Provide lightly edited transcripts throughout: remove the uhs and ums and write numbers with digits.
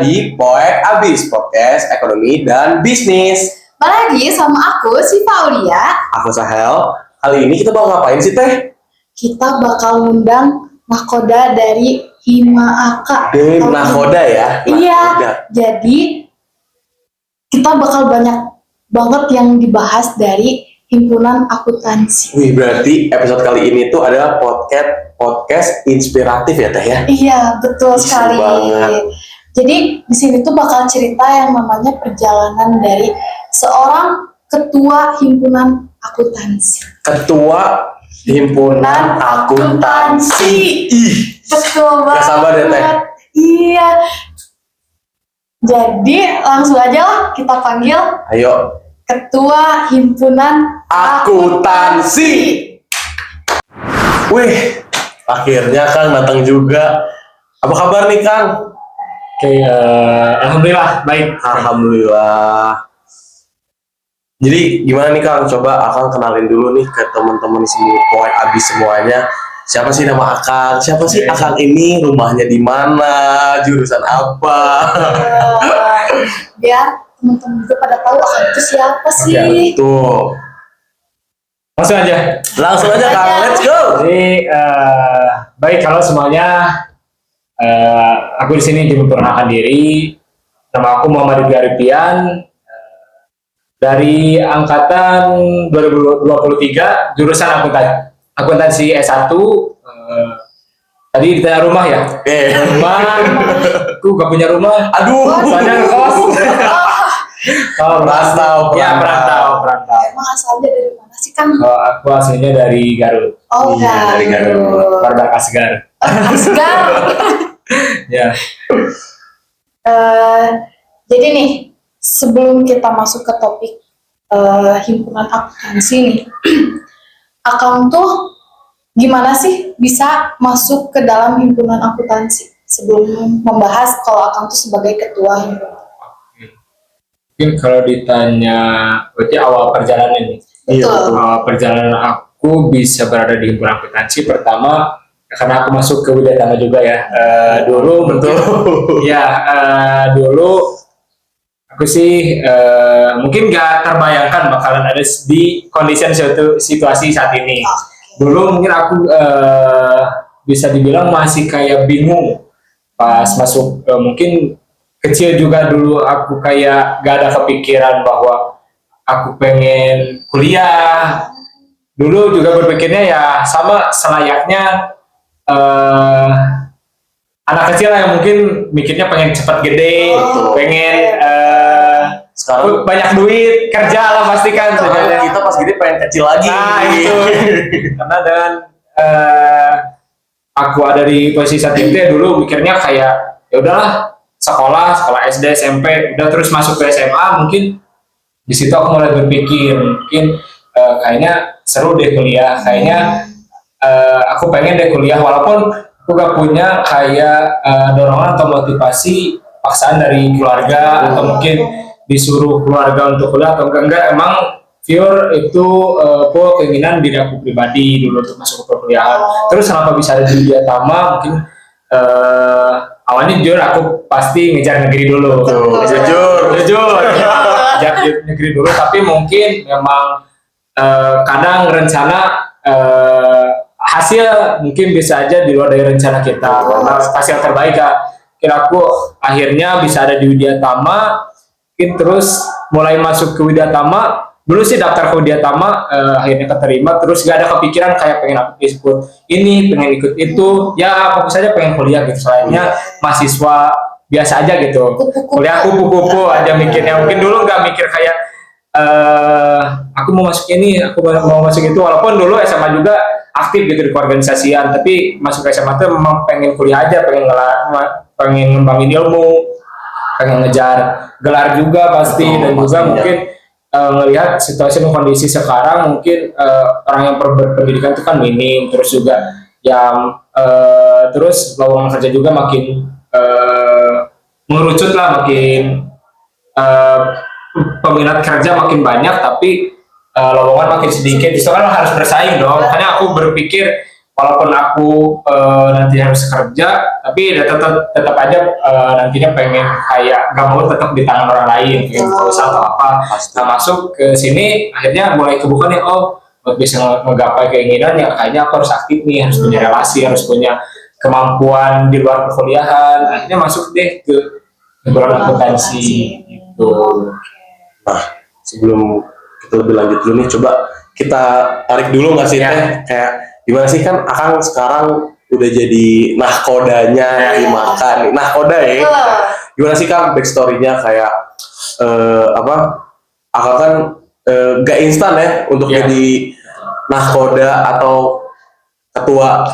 di Poek Abis, podcast ekonomi dan bisnis. Balik lagi sama aku, Siva Aulia. Aku Sahel. Kali ini kita bakal ngapain sih, Teh? Kita bakal ngundang nahkoda dari Himaaka. Nahkoda ya? Iya, jadi kita bakal banyak banget yang dibahas dari himpunan akuntansi. Wih, berarti episode kali ini tuh adalah podcast inspiratif ya, Teh ya? Iya, betul sekali. Banget. Jadi di sini tuh bakal cerita yang namanya perjalanan dari seorang ketua himpunan akuntansi. Ketua himpunan akuntansi. Ih, Betul banget. gak sabar ya, Teh? Iya. Jadi langsung aja lah kita panggil Ayo. Ketua Himpunan Akuntansi. Wih, akhirnya Kang datang juga. Apa kabar nih, Kang? Oke, alhamdulillah baik. Alhamdulillah. Jadi gimana nih, Kang? Coba Akang kenalin dulu nih ke teman-teman semua Poek Abis semuanya. Siapa sih nama Akang? Siapa sih Akang ini? Rumahnya di mana? Jurusan apa? Biar teman-teman juga pada tahu itu siapa sih. Ya, betul. Langsung aja. Langsung aja, Kang. Let's go. Jadi baik kalau semuanya. Aku di sini memperkenalkan diri. Nama aku Muhammad Garipian. Dari angkatan 2023 jurusan akuntansi S1. Tadi ditanya rumah ya? Rumah. Aku gak punya rumah. Aduh. Soalnya ngekos. Perantau. Ya, perantau. Emang asalnya dari mana sih, Kang? Aku aslinya dari Garut. Oh, Iya, dari Garut. Badak Asgar. Asgar. Ya. Jadi nih, sebelum kita masuk ke topik himpunan akuntansi nih, Akang tuh gimana sih bisa masuk ke dalam himpunan akuntansi? Sebelum membahas kalau Akang tuh sebagai ketua himpunan. Mungkin kalau ditanya, berarti awal perjalanan ini. Betul. Awal perjalanan aku bisa berada di himpunan akuntansi pertama karena aku masuk ke Widya Tama juga ya. Dulu Betul. dulu aku sih mungkin gak terbayangkan bakalan ada di kondisi suatu situasi saat ini. Dulu mungkin aku bisa dibilang masih kayak bingung pas masuk, mungkin kecil juga dulu aku kayak gak ada kepikiran bahwa aku pengen kuliah. Dulu juga berpikirnya ya sama selayaknya anak kecil yang mungkin mikirnya pengen cepat gede, pengen Sekarang banyak duit, kerja lah pasti kan. kita pas gede pengen kecil lagi. Nah itu karena dengan aku ada di posisi saat itu ya, dulu mikirnya kayak ya udahlah sekolah SD SMP udah terus masuk ke SMA, mungkin di situ aku mulai berpikir mungkin kayaknya seru deh kuliah, kayaknya aku pengen deh kuliah walaupun aku gak punya kayak dorongan atau motivasi paksaan dari keluarga atau mungkin disuruh keluarga untuk kuliah atau enggak, emang pure itu full keinginan diri aku pribadi dulu untuk masuk ke perkuliahan. Terus kenapa bisa ada di Widya Tama? Mungkin awalnya jujur aku pasti ngejar negeri dulu. Jujur ngejar negeri dulu, tapi mungkin memang kadang rencana hasil mungkin bisa aja di luar dari rencana kita. Karena hasil terbaik kira aku akhirnya bisa ada di Widya Tama. Terus mulai masuk ke Widya Tama, dulu sih daftar ke Widya Tama, akhirnya keterima, terus gak ada kepikiran kayak pengen aku ikut ini, pengen ikut itu, ya fokus aja pengen kuliah gitu. Soalnya mahasiswa biasa aja gitu, kuliah kupu-kupu aja mikirnya. Mungkin dulu gak mikir kayak aku mau masuk ini, aku mau masuk itu. Walaupun dulu SMA juga aktif gitu di keorganisasian, tapi masuk ke SMA tuh memang pengen kuliah aja, pengen ngembangin ilmu, pengen ngejar gelar juga pasti. Dan juga mungkin melihat situasi dan kondisi sekarang, mungkin orang yang berpendidikan itu kan minim, terus juga yang terus lowongan kerja juga makin mengerucut lah, makin peminat kerja makin banyak tapi lowongan makin sedikit. Itu kan harus bersaing dong. Makanya aku berpikir walaupun aku nanti harus kerja, tapi ya tetap aja nantinya pengen kayak gak mau tetap di tangan orang lain, kayak usaha atau apa. Nah, masuk ke sini akhirnya mulai kebuka nih, oh buat bisa menggapai keinginan ya kayaknya aku harus aktif nih, harus punya relasi, harus punya kemampuan di luar perkuliahan. Akhirnya masuk deh ke himpunan akuntansi gitu. Nah, sebelum kita lebih lanjut dulu nih, coba kita tarik dulu nggak sih Teh? Kayak gimana sih, kan Akang sekarang udah jadi nahkodanya Himaka nih. Nahkoda ya. Gimana sih Kang backstory-nya, kayak apa? Akang kan gak instan ya untuk jadi nahkoda atau ketua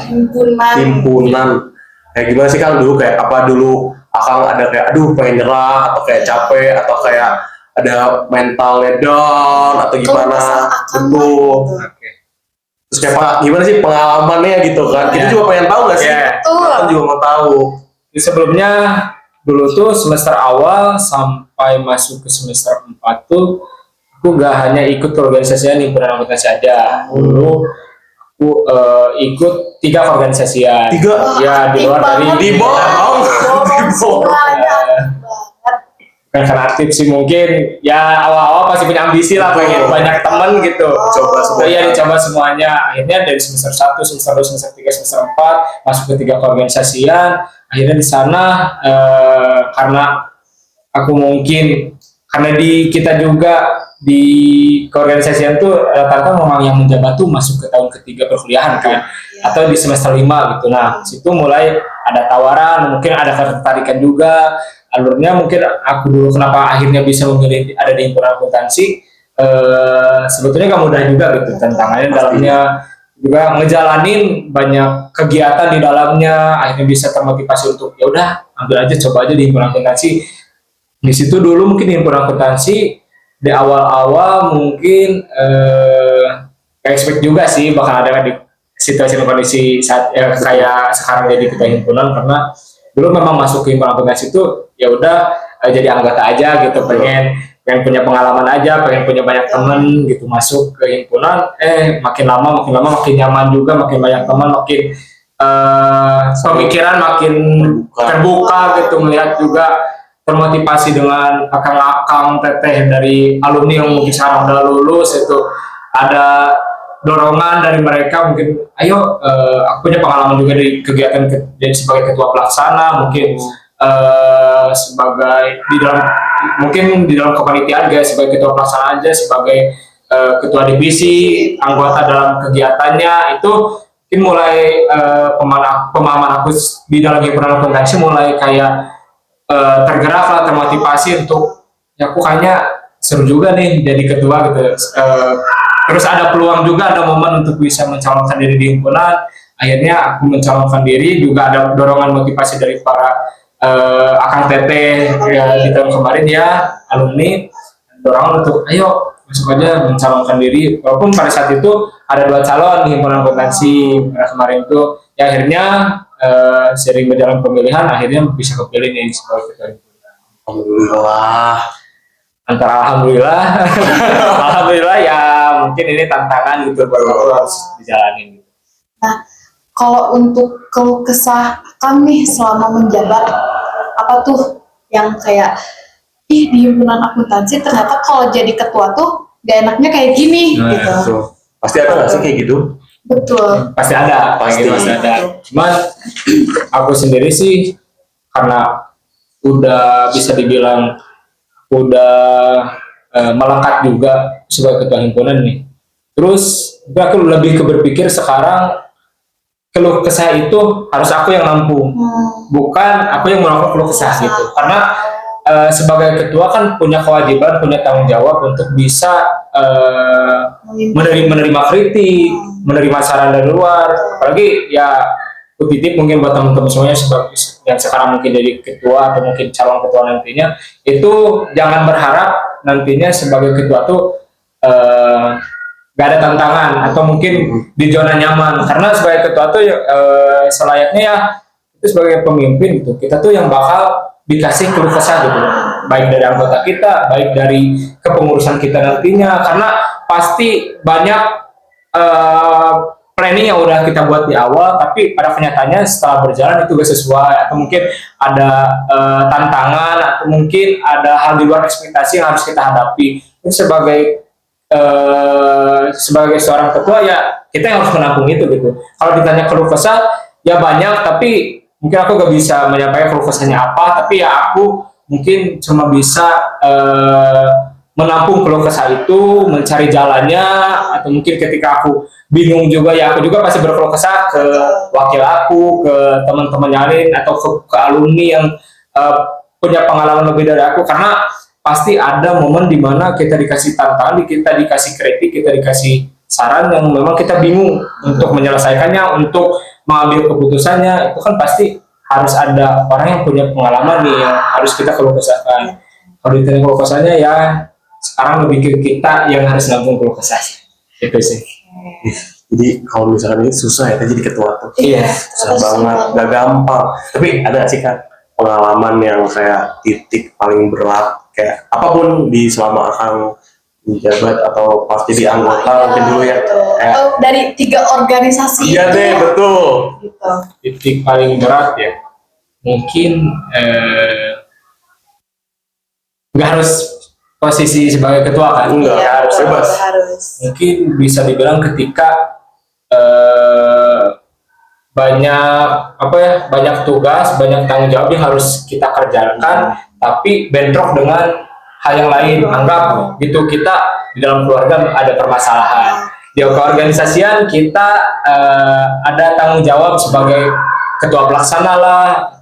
himpunan. Kayak gimana sih Kang dulu, kayak apa dulu Akang ada kayak aduh pengen nyerah, atau kayak capek, atau kayak ada mentalnya down atau gimana gitu. Terus kayak gimana sih pengalamannya gitu kan? Kita juga pengen tahu nggak sih? Kita juga mau tahu. Sebelumnya dulu tuh semester awal sampai masuk ke semester 4 tuh aku gak hanya ikut ke organisasian himpunan akuntansi aja. Dulu aku ikut 3 organisasian. 3? Ya, di luar dari di bawah. Kan karena aktif sih, mungkin ya awal-awal pasti punya ambisi lah, pengen banyak temen gitu. Coba semua. Iya, dicoba semuanya. Akhirnya dari semester 1, semester 2, semester 3, semester 4 masuk ke 3 keorganisasian. Akhirnya di sana karena aku mungkin karena di kita juga di keorganisasian tuh rata-rata memang yang menjabat tuh masuk ke tahun ketiga perkuliahan kan, atau di semester 5 gitu. Nah, situ mulai ada tawaran, mungkin ada ketertarikan juga. Alurnya mungkin aku dulu kenapa akhirnya bisa memilih ada di himpunan akuntansi, sebetulnya gak mudah juga gitu, tantangannya dalamnya juga ngejalanin banyak kegiatan di dalamnya. Akhirnya bisa termotivasi untuk ya udah ambil aja, coba aja di himpunan akuntansi. Di situ dulu mungkin di himpunan akuntansi di awal-awal mungkin expect juga sih bakal ada di situasi dan kondisi saat kayak sekarang jadi ketua himpunan, karena dulu memang masuk ke himpunan akuntansi itu ya udah jadi anggota aja gitu, pengen punya pengalaman aja, pengen punya banyak temen gitu. Masuk ke himpunan makin lama makin nyaman juga, makin banyak teman, makin pemikiran makin terbuka gitu, melihat juga termotivasi dengan akang-akang teteh dari alumni yang mungkin sekarang udah lulus, itu ada dorongan dari mereka, mungkin ayo aku punya pengalaman juga di kegiatan jadi sebagai ketua pelaksana, mungkin sebagai di dalam kepanitiaan guys, sebagai ketua pelaksana aja, sebagai ketua divisi, anggota dalam kegiatannya itu mungkin mulai pemahaman aku di dalam himpunan akuntansi mulai kayak tergerak lah, termotivasi untuk ya aku kayaknya seru juga nih jadi ketua gitu. Terus ada peluang juga, ada momen untuk bisa mencalonkan diri di himpunan. Akhirnya aku mencalonkan diri, juga ada dorongan motivasi dari para akang teteh di tahun kemarin ya, alumni, dorongan untuk ayo masuk aja mencalonkan diri. Walaupun pada saat itu ada 2 calon di himpunan akuntansi kemarin itu, ya akhirnya sering berjalan pemilihan akhirnya bisa kepilih nih sebagai ketua himpunan. Alhamdulillah. Antara alhamdulillah alhamdulillah ya, mungkin ini tantangan gitu baru aku harus dijalanin. Nah, kalau untuk keluh kesah kami selama menjabat, apa tuh yang kayak di himpunan akuntansi ternyata kalau jadi ketua tuh gak enaknya kayak gini gitu. Betul. Pasti ada nggak sih kayak gitu? Betul. Pasti ada, Pasti ada. Cuman aku sendiri sih karena udah bisa dibilang udah melekat juga sebagai ketua himpunan nih. Terus aku lebih berpikir sekarang keluh kesah itu harus aku yang nampung, bukan aku yang melakukan keluh kesah gitu. Karena sebagai ketua kan punya kewajiban, punya tanggung jawab untuk bisa menerima kritik, menerima saran dari luar. Apalagi ya titip mungkin buat teman-teman semuanya yang sekarang mungkin jadi ketua atau mungkin calon ketua nantinya, itu jangan berharap nantinya sebagai ketua tuh gak ada tantangan atau mungkin di zona nyaman. Karena sebagai ketua tuh selayaknya ya itu sebagai pemimpin gitu, kita tuh yang bakal dikasih keluh kesah gitu, baik dari anggota kita, baik dari kepengurusan kita nantinya, karena pasti banyak planning yang udah kita buat di awal, tapi pada kenyataannya setelah berjalan itu gak sesuai, atau mungkin ada tantangan, atau mungkin ada hal di luar ekspektasi yang harus kita hadapi. Itu sebagai seorang ketua ya kita yang harus menampung itu gitu. Kalau ditanya keluh kesah ya banyak, tapi mungkin aku gak bisa menyampaikan keluh kesahnya apa, tapi ya aku mungkin cuma bisa menampung keluh kesah itu, mencari jalannya, atau mungkin ketika aku bingung juga ya aku juga pasti berkeluh kesah ke wakil aku, ke teman-teman yang lain, atau ke alumni yang punya pengalaman lebih dari aku, karena pasti ada momen dimana kita dikasih tantangan, kita dikasih kritik, kita dikasih saran yang memang kita bingung untuk menyelesaikannya, untuk mengambil keputusannya. Itu kan pasti harus ada orang yang punya pengalaman nih yang harus kita keluh kesahkan. Kalau ditanya keluh kesahnya ya sekarang lebih ke kita yang harus nanggung keluh kesah. Itu sih. Jadi kalau misalkan ini susah ya, kita jadi ketua tuh. Iya. Susah banget, gak gampang. Tapi ada gak sih Kak pengalaman yang kayak titik paling berat, kayak apapun di selama Akang menjabat atau pas jadi anggota mungkin dulu ya. Atau dari 3 organisasi Iya itu. deh, betul. Gitu. Titik paling berat ya. Mungkin nggak harus posisi sebagai ketua kan? Enggak, Iya, harus betul, bebas. harus. Mungkin bisa dibilang ketika banyak tugas, banyak tanggung jawab yang harus kita kerjakan, tapi bentrok dengan hal yang lain. Anggap gitu kita di dalam keluarga ada permasalahan, di keorganisasian kita ada tanggung jawab sebagai ketua pelaksana lah,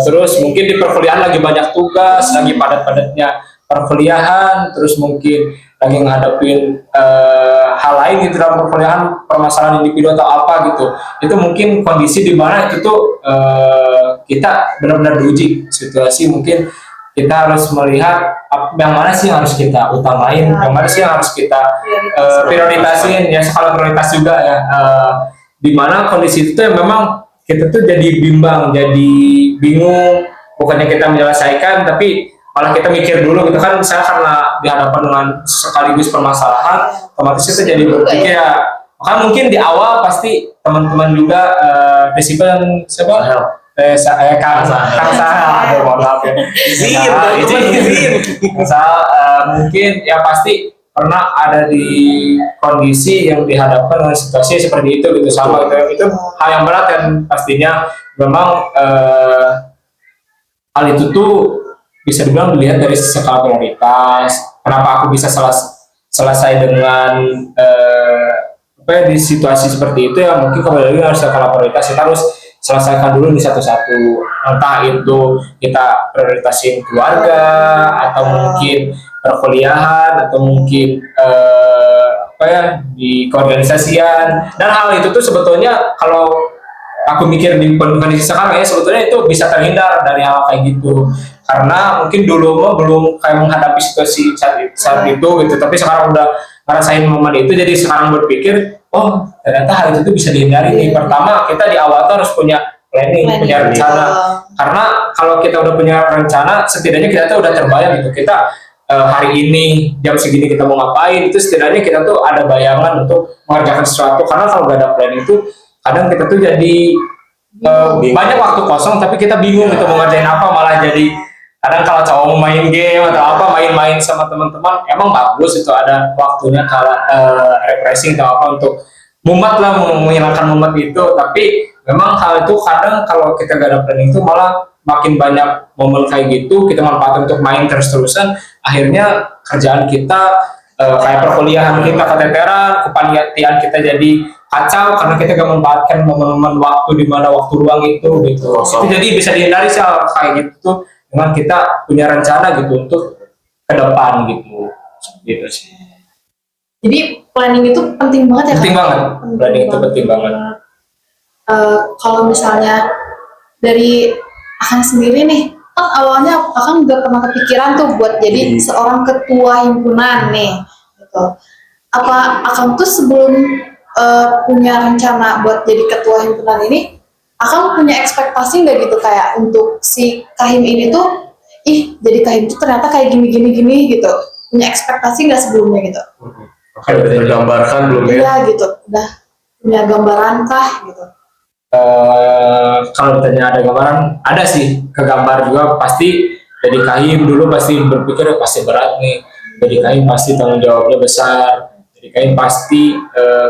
terus mungkin di perkuliahan lagi banyak tugas, lagi padat-padatnya perkuliahan, terus mungkin lagi ngadepin hal lain gitu dalam perkuliahan, permasalahan individu atau apa gitu. Itu mungkin kondisi di mana itu tuh kita benar-benar diuji situasi. Mungkin kita harus melihat yang mana sih yang harus kita utamain, yang mana sih yang harus kita prioritasin, ya skala prioritas juga ya. Di mana kondisi itu yang memang kita tuh jadi bimbang, jadi bingung, bukannya kita menyelesaikan tapi malah kita mikir dulu gitu kan. Misalnya karena dihadapkan dengan sekaligus permasalahan, otomatis kita jadi berpikir ya, maka mungkin di awal pasti teman-teman juga risiko yang Kang Sahal, mohon maaf ya. Izin. Mungkin ya pasti pernah ada di kondisi yang dihadapkan dengan situasi seperti itu gitu, sama gitu. Itu hal yang berat dan pastinya memang hal itu tuh bisa dibilang dilihat dari skala prioritas. Kenapa aku bisa selesai dengan di situasi seperti itu ya, mungkin kembali lagi harus skala prioritas. Kita harus selesaikan dulu di satu-satu, entah itu kita prioritasin keluarga, atau mungkin perkuliahan, atau mungkin di keorganisasian. Dan hal itu tuh sebetulnya kalau aku mikir di kondisi sekarang ya, sebetulnya itu bisa terhindar dari hal kayak gitu, karena mungkin dulu belum kayak menghadapi situasi saat itu gitu, tapi sekarang udah ngerasain momen itu, jadi sekarang berpikir oh ternyata hal itu bisa dihindari nih. Pertama kita di awal tuh harus punya planning, punya rencana, karena kalau kita udah punya rencana setidaknya kita tuh udah terbayang gitu, kita hari ini jam segini kita mau ngapain, itu setidaknya kita tuh ada bayangan untuk mengerjakan sesuatu. Karena kalau gak ada planning itu kadang kita tuh jadi banyak waktu kosong tapi kita bingung gitu mau ngerjain apa, malah jadi kadang kalau cowok mau main game atau apa, main-main sama teman-teman, emang bagus itu ada waktunya kalau refreshing atau apa untuk mumet lah, menghilangkan mumet itu. Tapi memang hal itu kadang kalau kita gak ada planning itu malah makin banyak momen kayak gitu kita manfaatkan untuk main terus-terusan, akhirnya kerjaan kita kayak perkuliahan kita keteteran, kepanitiaan kita jadi kacau karena kita gak memanfaatkan momen-momen waktu di mana waktu luang itu gitu. Itu jadi bisa dihindari sih kayak gitu dengan kita punya rencana gitu untuk ke depan gitu sih. Jadi planning itu penting banget ya. Penting banget. Planning itu penting banget. Kalau misalnya dari Akang sendiri nih, kan awalnya Akang gak pernah kepikiran tuh buat jadi seorang ketua himpunan nih gitu. Apa Akang tuh sebelum punya rencana buat jadi ketua himpunan ini, Akang punya ekspektasi nggak gitu kayak untuk si Kahim ini tuh, jadi Kahim tuh ternyata kayak gini gitu. Punya ekspektasi nggak sebelumnya gitu? Oke, udah tergambarkan belum ya? Iya gitu, udah punya gambaran kah gitu? Kalau ditanya ada gambaran, ada sih kegambar juga. Pasti jadi kahim dulu pasti berpikir pasti berat nih, jadi kahim pasti tanggung jawabnya besar, jadi kahim pasti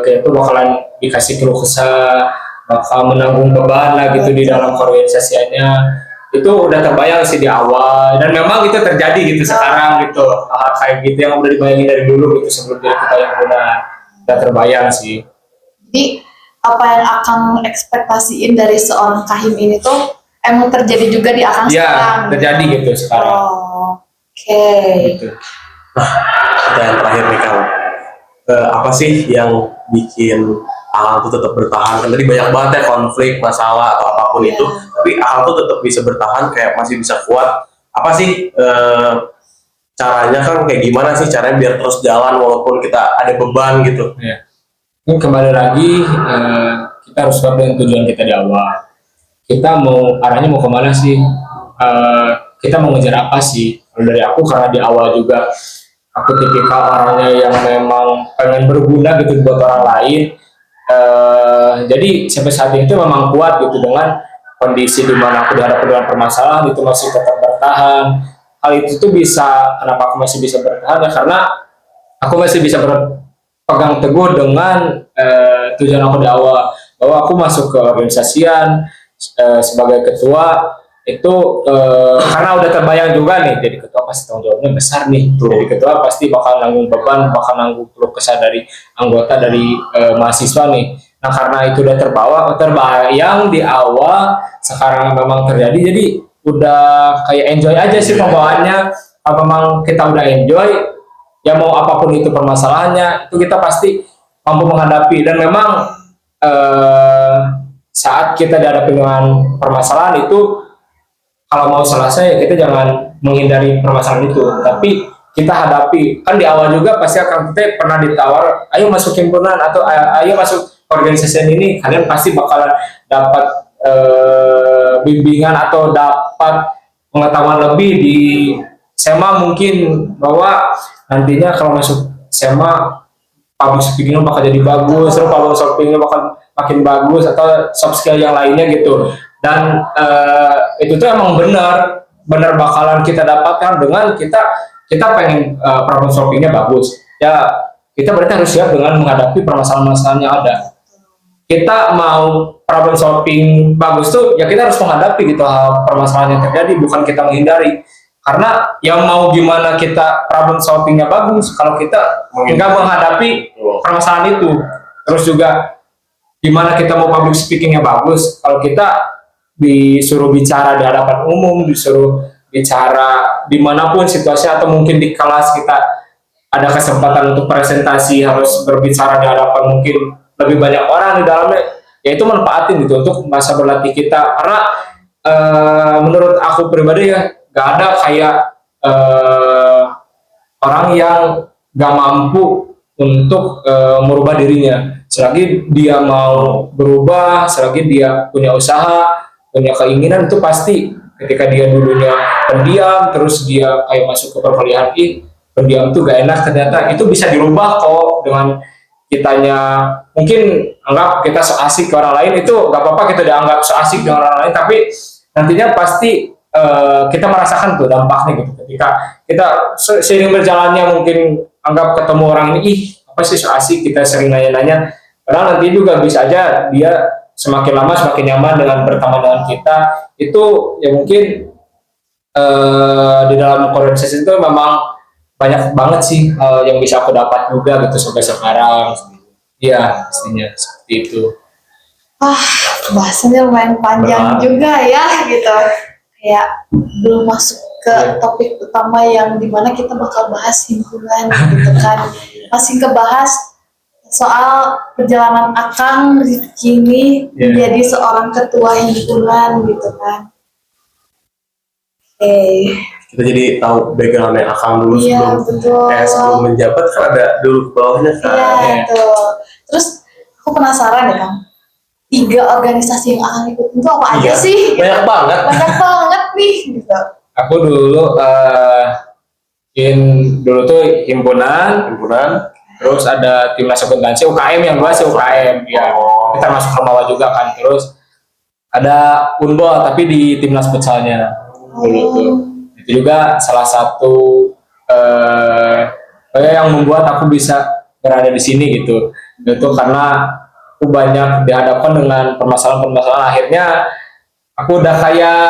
kayak itu bakalan dikasih keluh kesah, bakal menanggung beban lah gitu di dalam organisasinya. Itu udah terbayang sih di awal, dan memang itu terjadi gitu sekarang gitu. Hal kayak gitu yang udah dibayangin dari dulu gitu sebelum jadi kita yang udah terbayang sih. Jadi apa yang Akang ekspektasiin dari seorang kahim ini tuh emang terjadi juga di Akang Ya, sekarang. terjadi gitu sekarang. Oh, oke. Gitu. Pertanyaan terakhir nih Kang. Apa sih yang bikin Akang tuh tetap bertahan? Kan tadi banyak banget ya konflik, masalah atau apapun Iya. itu, tapi Akang tuh tetap bisa bertahan, kayak masih bisa kuat. Apa sih caranya Kang? Kayak gimana sih caranya biar terus jalan walaupun kita ada beban gitu? Ya. Ini kembali lagi kita harus tahu dengan tujuan kita di awal. Kita mau arahnya mau kemana sih? Kita mau ngejar apa sih? Kalau dari aku, karena di awal juga aku tipikal orangnya yang memang pengen berguna gitu buat orang lain. Jadi sampai saat itu memang kuat gitu dengan kondisi di mana aku dihadapkan dengan permasalahan itu masih tetap bertahan. Hal itu tuh bisa, kenapa aku masih bisa bertahan ya karena aku masih bisa berpegang teguh dengan tujuan aku di awal, bahwa aku masuk ke organisasian sebagai ketua itu karena udah terbayang juga nih, jadi ketua pasti tanggung jawabnya besar nih. Jadi ketua pasti bakal nanggung beban, bakal nanggung keluh kesah dari anggota, dari mahasiswa nih. Nah karena itu udah terbayang di awal, sekarang memang terjadi, jadi udah kayak enjoy aja sih pembawaannya. Kalau memang kita udah enjoy, ya mau apapun itu permasalahannya, itu kita pasti mampu menghadapi. Dan memang saat kita dihadapi dengan permasalahan itu, kalau mau selesai ya kita jangan menghindari permasalahan itu, tapi kita hadapi. Kan di awal juga pasti akan kita pernah ditawar, ayo masuk himpunan atau ayo masuk organisasi ini, kalian pasti bakalan dapat bimbingan atau dapat pengetahuan lebih di SMA mungkin, bahwa nantinya kalau masuk SMA public speaking bakal jadi bagus, terus public speaking bakal makin bagus, atau soft skill yang lainnya gitu. Dan itu tuh emang benar bakalan kita dapatkan dengan kita pengen problem solvingnya bagus ya. Kita berarti harus siap dengan menghadapi permasalahan-permasalahan yang ada. Kita mau problem solving bagus tuh ya kita harus menghadapi gitu hal permasalahan yang terjadi, bukan kita menghindari. Karena yang mau gimana kita problem solvingnya bagus kalau kita nggak menghadapi permasalahan itu. Terus juga gimana kita mau public speakingnya bagus kalau kita disuruh bicara di hadapan umum, disuruh bicara dimanapun situasinya, atau mungkin di kelas kita ada kesempatan untuk presentasi harus berbicara di hadapan mungkin lebih banyak orang di dalamnya, ya itu manfaatin gitu untuk masa berlatih kita. Karena menurut aku pribadi ya gak ada kayak orang yang gak mampu untuk merubah dirinya. Selagi dia mau berubah, selagi dia punya usaha, punya keinginan, itu pasti ketika dia dulunya pendiam, terus dia kayak masuk ke perkuliahan, pendiam tuh gak enak, ternyata itu bisa dirubah kok dengan kitanya. Mungkin anggap kita so asik ke orang lain, itu gak apa-apa kita dianggap so asik dengan orang lain, tapi nantinya pasti kita merasakan tuh dampaknya gitu. Ketika kita sering berjalannya, mungkin anggap ketemu orang ini, apa sih so asik, kita sering nanya-nanya, padahal nanti juga bisa aja dia semakin lama semakin nyaman dengan berteman dengan kita. Itu ya mungkin di dalam organisasi itu memang banyak banget sih yang bisa aku dapat juga gitu sampai sekarang. Iya, pastinya seperti itu. Wah, bahasannya lumayan panjang juga ya gitu. Kayak belum masuk ke topik utama yang dimana kita bakal bahas himpunan gitu kan. Masih ngebahas soal perjalanan Akang Rifki ini menjadi seorang ketua himpunan gitu kan. Oke. Kita jadi tahu backgroundnya Akang dulu Iya, sebelum betul. sebelum menjabat kan ada dulu ke bawahnya kan. Iya, betul. Terus aku penasaran ya Kang, 3 organisasi yang Akang ikutin itu apa aja Iya, sih? banyak banget. Banyak banget nih gitu. Aku dulu dulu tuh himpunan, Himpunan, terus ada timnas akuntansi UKM yang dua sih UKM ya, kita masuk Remawa juga kan, terus ada Unbol tapi di timnas futsalnya dulu tuh. Itu juga salah satu yang membuat aku bisa berada di sini gitu. Itu karena aku banyak dihadapkan dengan permasalahan-permasalahan, akhirnya aku udah kayak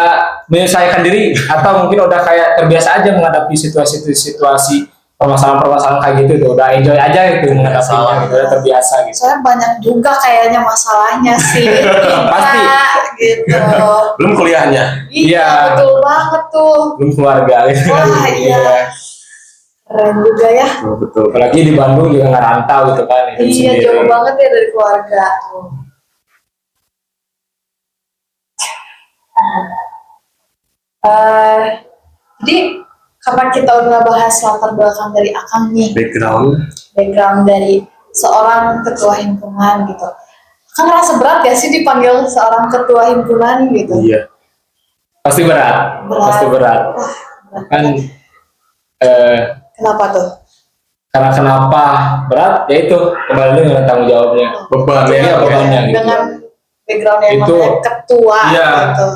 menyelesaikan diri atau mungkin udah kayak terbiasa aja menghadapi situasi permasalahan-permasalahan kayak gitu tuh, udah enjoy aja gitu menghadapinya gitu, udah terbiasa gitu. Soalnya banyak juga kayaknya masalahnya sih. Pasti. Gitu. Belum kuliahnya. Iya, Iya. betul banget tuh. Belum keluarga gitu. Wah, iya. Keren juga ya. Betul. Apalagi di Bandung juga nggak rantau gitu kan, hidup Iya, sendiri. jauh banget ya dari keluarga tuh. Jadi karena kita udah bahas latar belakang dari Akang nih, background dari seorang ketua himpunan gitu. Kan ngerasa berat ya sih dipanggil seorang ketua himpunan gitu. Iya. Pasti berat, Berat. pasti berat. Wah, berat. Kan Kenapa tuh? karena kenapa berat? Ya itu kembali dengan tanggung jawabnya. Beban Iya, ya. bebannya gitu. Dengan background yang Itu, namanya ketua iya. gitu.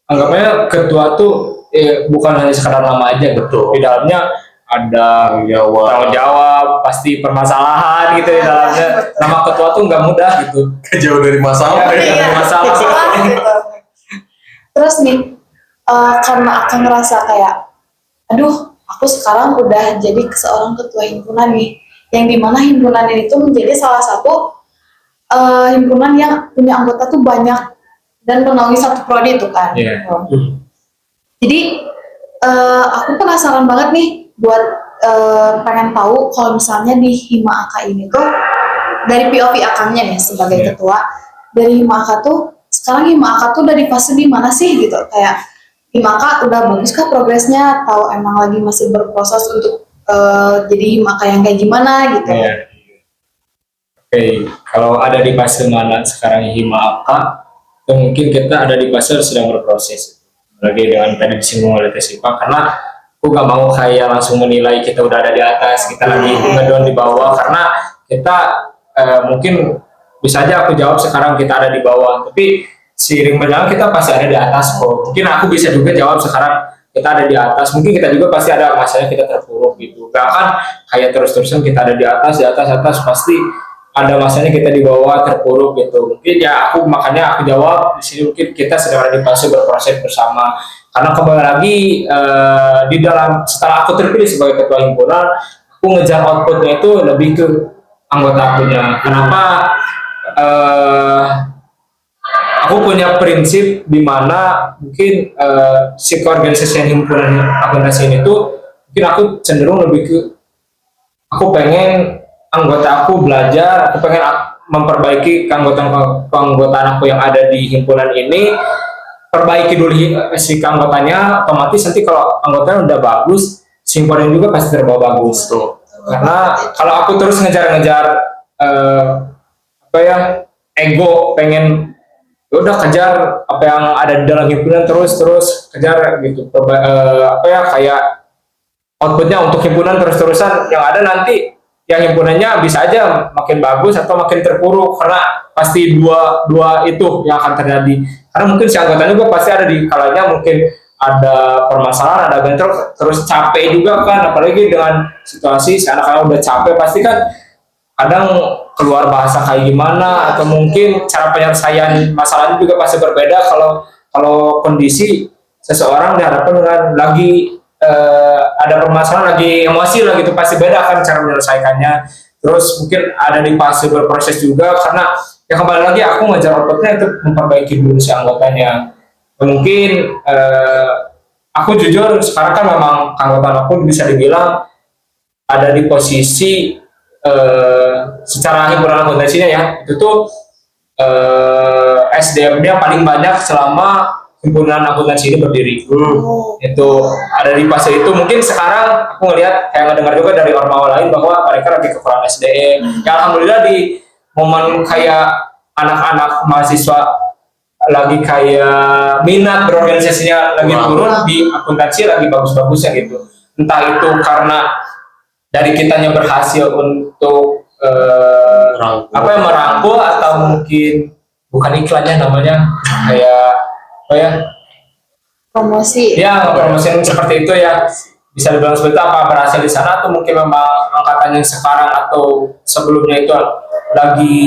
Anggapnya ketua tuh bukan hanya sekadar nama aja gitu. Betul. Di dalamnya ada tanggung jawab, pasti permasalahan gitu di dalamnya. Nama ketua tuh nggak mudah gitu. Jauh dari masalah. Iya. Ya. Ada masalah. gitu. Terus nih, karena Akang ngerasa kayak, aduh, aku sekarang udah jadi seorang ketua himpunan nih, yang dimana himpunan ini tuh menjadi salah satu himpunan yang punya anggota tuh banyak dan menaungi satu prodi itu kan. Iya. Jadi aku penasaran banget nih buat pengen tahu kalau misalnya di Hima Aka ini tuh dari POV Akangnya nih sebagai Iya. ketua, dari Hima Aka tuh sekarang Hima Aka tuh udah di fase di mana sih gitu, kayak Hima Aka udah bagus kah progresnya atau emang lagi masih berproses untuk jadi Hima Aka yang kayak gimana gitu. Iya. Oke, kalau ada di fase mana sekarang Hima Aka, itu mungkin kita ada di fase sedang berproses. Lagi dengan tadi disinggung oleh Tesipa, karena aku gak mau kayak langsung menilai kita udah ada di atas, kita lagi ngedown di bawah, karena kita mungkin bisa aja aku jawab sekarang kita ada di bawah, tapi seiring berjalan kita pasti ada di atas kok. Mungkin aku bisa juga jawab sekarang kita ada di atas, mungkin kita juga pasti ada masanya kita terpuruk gitu. Gak akan kayak terus-terusan kita ada di atas, pasti ada masanya kita di bawah terpuruk gitu. Mungkin ya makanya aku jawab di sini mungkin kita sedang ada di fase berproses bersama. Karena kembali lagi di dalam setelah aku terpilih sebagai ketua himpunan, aku ngejar outputnya itu lebih ke anggota akunya. Kenapa? Aku punya prinsip di mana mungkin si keorganisasian himpunan akuntansi ini tuh mungkin aku cenderung lebih ke aku pengen anggota aku belajar, aku pengen memperbaiki keanggotaan aku yang ada di himpunan ini, perbaiki dulu si keanggotanya, otomatis nanti kalau anggotanya udah bagus, si himpunan juga pasti terbawa bagus tuh. Karena kalau aku terus ngejar-ngejar ego, pengen udah kejar apa yang ada di dalam himpunan terus kejar gitu, kayak outputnya untuk himpunan terus-terusan, yang ada nanti yang himpunannya bisa aja makin bagus atau makin terpuruk, karena pasti dua itu yang akan terjadi. Karena mungkin si anggotanya juga pasti ada di kalanya mungkin ada permasalahan, ada bentrok, terus capek juga kan, apalagi dengan situasi si anak-anak udah capek, pasti kan kadang keluar bahasa kayak gimana, atau mungkin cara penyelesaian masalahnya juga pasti berbeda kalau kondisi seseorang dihadapkan dengan lagi ada permasalahan, lagi emosi lah gitu, pasti beda kan cara menyelesaikannya. Terus mungkin ada di fase berproses juga, karena ya kembali lagi aku ngejar outputnya itu memperbaiki dulu si anggotanya. Mungkin aku jujur sekarang kan memang anggota aku bisa dibilang ada di posisi secara himpunan akuntansinya ya, itu tuh SDM-nya paling banyak selama himpunan akuntansi ini berdiri. Itu ada di fase itu. Mungkin sekarang aku ngelihat kayak ngedengar juga dari ormawa lain bahwa mereka lagi kekurangan SDM. Ya alhamdulillah di momen kayak anak-anak mahasiswa lagi kayak minat berorganisasinya lagi turun, di akuntansi lagi bagus-bagusnya gitu. Entah itu karena dari kitanya berhasil untuk merangkul atau mungkin bukan iklannya namanya kayak apa ya Promosi. ya promosi seperti itu ya, bisa dibilang seperti itu, apa berhasil di sana atau mungkin memang angkatan yang sekarang atau sebelumnya itu lagi